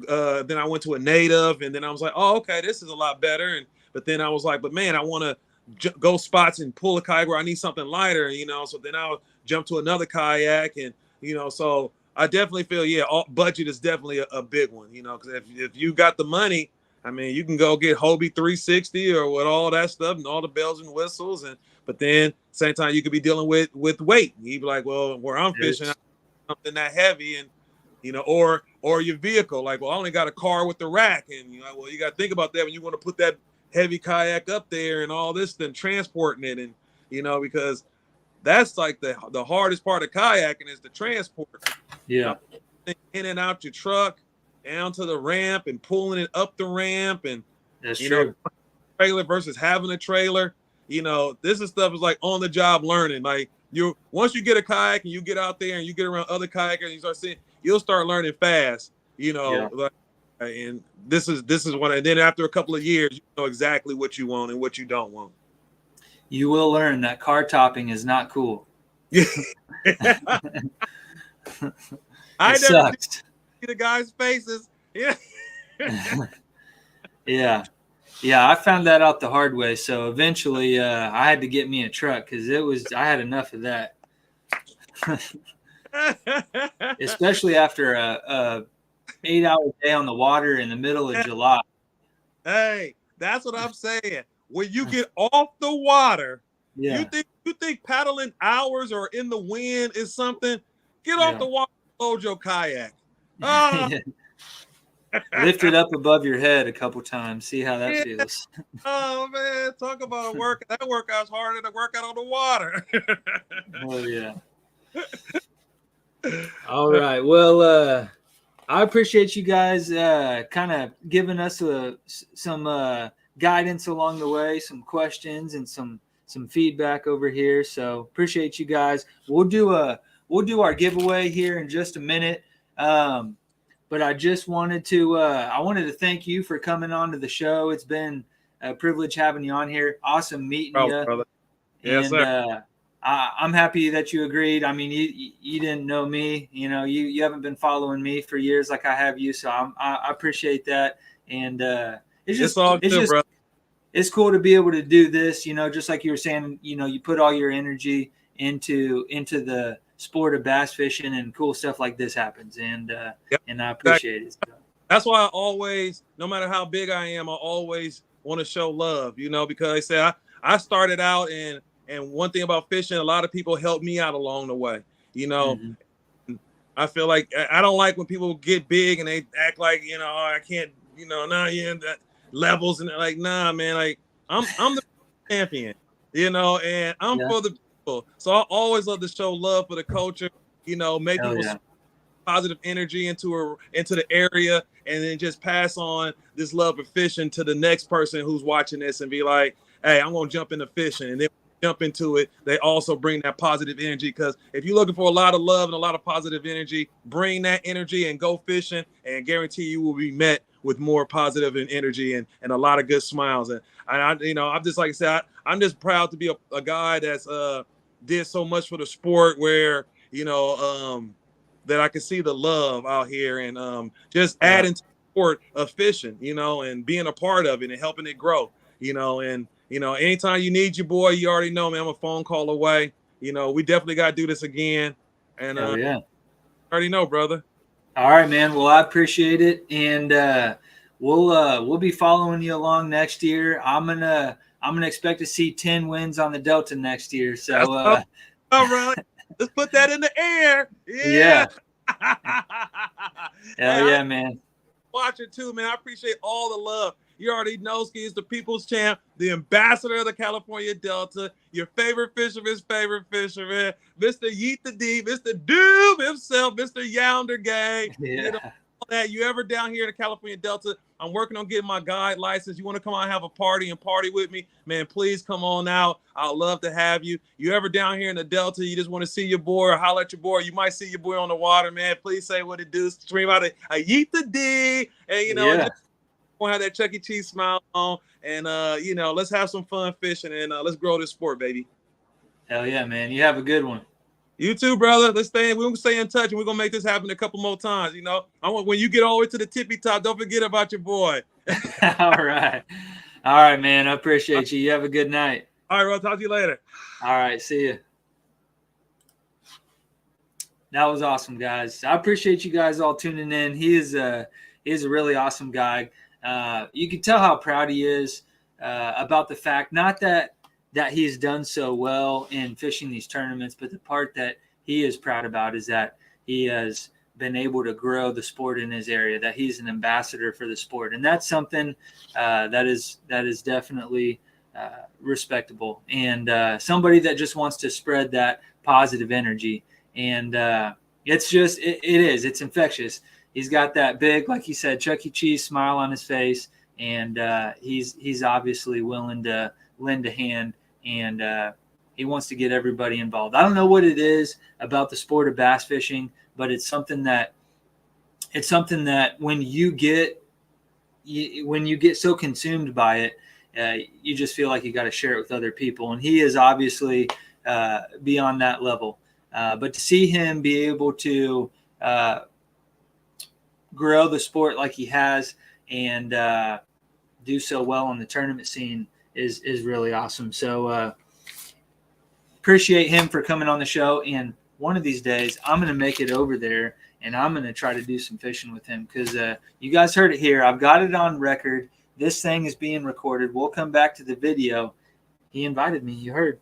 then I went to a native, and then I was like, oh, okay, this is a lot better. But then I was like, but man, I want to go spots and pull a kayak where I need something lighter, you know. So then I'll jump to another kayak, and you know, so I definitely feel, budget is definitely a big one, because if you got the money, I mean, you can go get Hobie 360 or with all that stuff and all the bells and whistles, but then same time you could be dealing with weight. You'd be like, well, where I'm fishing, something that heavy, and or your vehicle, like, well, I only got a car with the rack, and well, you got to think about that when you want to put that heavy kayak up there and all this, then transporting it, and because that's like the hardest part of kayaking is the transport. Yeah. In and out your truck, down to the ramp, and pulling it up the ramp, and that's true. Trailer versus having a trailer. This is stuff is like on the job learning. Like once you get a kayak and you get out there and you get around other kayakers and you start seeing, you'll start learning fast. And this is one. And then after a couple of years, you know exactly what you want and what you don't want. You will learn that car topping is not cool. I never sucks. See the guys' faces. Yeah. Yeah, I found that out the hard way. So eventually I had to get me a truck because I had enough of that. Especially after a 8-hour day on the water in the middle of July. Hey, that's what I'm saying. When you get off the water, you think paddling hours or in the wind is something? Get off the water, load your kayak. Lift it up above your head a couple times. See how that feels. Oh man, talk about a workout. That workout's harder than a workout on the water. Oh yeah. All right. Well, I appreciate you guys kind of giving us some guidance along the way, some questions and some feedback over here. So appreciate you guys. We'll do our giveaway here in just a minute. But I just wanted to thank you for coming on to the show. It's been a privilege having you on here. Awesome meeting you. Brother. Yes, sir. I'm happy that you agreed. I mean, you didn't know me, you haven't been following me for years like I have you. So I appreciate that. And it's all good, bro. It's cool to be able to do this, just like you were saying, you put all your energy into the sport of bass fishing, and cool stuff like this happens. And and I appreciate it. So. That's why I always, no matter how big I am, I always want to show love, because I say I started out and one thing about fishing, a lot of people helped me out along the way, Mm-hmm. I feel like I don't like when people get big and they act like, I can't, now you're in that levels, and they're like, nah, man, like I'm the champion, and I'm for the people. So I always love to show love for the culture, make people positive energy into the area, and then just pass on this love of fishing to the next person who's watching this and be like, hey, I'm gonna jump into fishing, and then jump into it. They also bring that positive energy, because if you're looking for a lot of love and a lot of positive energy, bring that energy and go fishing, and guarantee you will be met with more positive and energy and a lot of good smiles. And I I'm just, like I said, I'm just proud to be a guy that's did so much for the sport, where that I can see the love out here, and just adding to the sport of fishing, and being a part of it and helping it grow, and anytime you need your boy, you already know, man, I'm a phone call away. We definitely got to do this again. And already know, brother. All right, man. Well, I appreciate it, and we'll be following you along next year. I'm gonna expect to see 10 wins on the Delta next year. So, all right, let's put that in the air. Yeah. Hell yeah, man. Watch it too, man. I appreciate all the love. You already know Ski is the people's champ, the ambassador of the California Delta, your favorite fisherman's favorite fisherman, Mr. Yeet the D, Mr. Doom himself, Mr. Younder Gang. Yeah. All that. You ever down here in the California Delta, I'm working on getting my guide license. You want to come out and have a party with me, man, please come on out. I'd love to have you. You ever down here in the Delta, you just want to see your boy or holler at your boy, you might see your boy on the water, man. Please say what it do. Stream out a Yeet the D. And, have that Chuck E. Cheese smile on, and let's have some fun fishing, and let's grow this sport, baby. Hell yeah, man. You have a good one. You too, brother. We're gonna stay in touch, and we're gonna make this happen a couple more times. I want, when you get all the way to the tippy top, don't forget about your boy. All right, man. I appreciate you. You have a good night. All right, I'll talk to you later. All right, see you. That was awesome, guys. I appreciate you guys all tuning in. He is a really awesome guy. You can tell how proud he is about the fact, not that he's done so well in fishing these tournaments, but the part that he is proud about is that he has been able to grow the sport in his area, that he's an ambassador for the sport. And that's something that is definitely respectable, and somebody that just wants to spread that positive energy. And it's infectious. He's got that big, like you said, Chuck E. Cheese smile on his face, and he's obviously willing to lend a hand, and he wants to get everybody involved. I don't know what it is about the sport of bass fishing, but it's something that when you get so consumed by it, you just feel like you got to share it with other people. And he is obviously beyond that level. But to see him be able to grow the sport like he has, and do so well on the tournament scene is really awesome. So appreciate him for coming on the show. And one of these days, I'm going to make it over there, and I'm going to try to do some fishing with him, because you guys heard it here. I've got it on record. This thing is being recorded. We'll come back to the video. He invited me. You heard.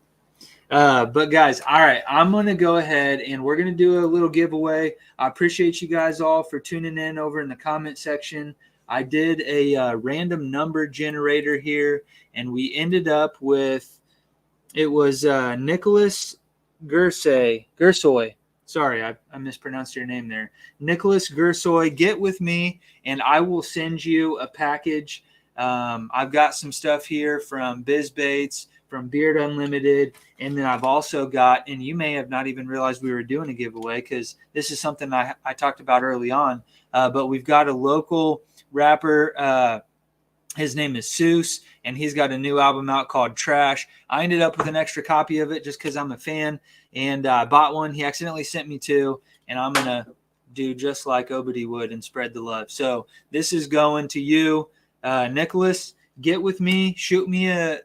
But guys, all right, I'm going to go ahead and we're going to do a little giveaway. I appreciate you guys all for tuning in over in the comment section. I did a random number generator here, and we ended up with, it was Nicholas Gersoy. Sorry, I mispronounced your name there. Nicholas Gersoy, get with me, and I will send you a package. I've got some stuff here from Bizz Baits, from Beard Unlimited, and then I've also got, and you may have not even realized we were doing a giveaway, because this is something I talked about early on, but we've got a local rapper. His name is Seuss, and he's got a new album out called Trash. I ended up with an extra copy of it just because I'm a fan, and I bought one. He accidentally sent me two, and I'm going to do just like Obedie would and spread the love. So this is going to you, Nicholas. Get with me. Shoot me a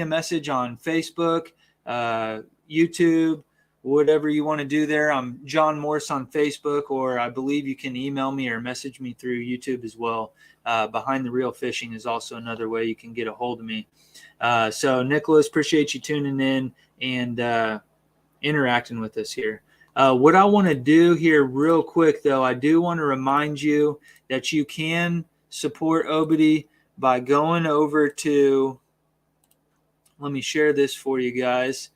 message on Facebook, YouTube, whatever you want to do there. I'm John Morse on Facebook, or I believe you can email me or message me through YouTube as well. Behind the Reel Fishing is also another way you can get a hold of me. So Nicholas, appreciate you tuning in and interacting with us here. What I want to do here real quick, though, I do want to remind you that you can support Obedie by going over to, let me share this for you guys,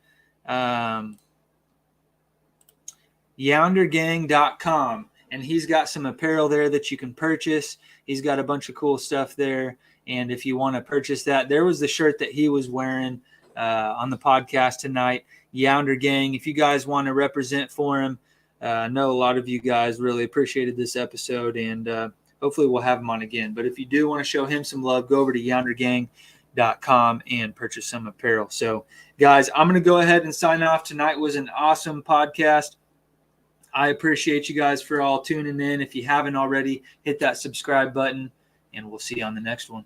YounderGang.com. And he's got some apparel there that you can purchase. He's got a bunch of cool stuff there. And if you want to purchase that, there was the shirt that he was wearing on the podcast tonight, Younder Gang. If you guys want to represent for him, I know a lot of you guys really appreciated this episode, and hopefully we'll have him on again. But if you do want to show him some love, go over to YounderGang.com and purchase some apparel. So, guys, I'm going to go ahead and sign off. Tonight was an awesome podcast. I appreciate you guys for all tuning in. If you haven't already, hit that subscribe button, and we'll see you on the next one.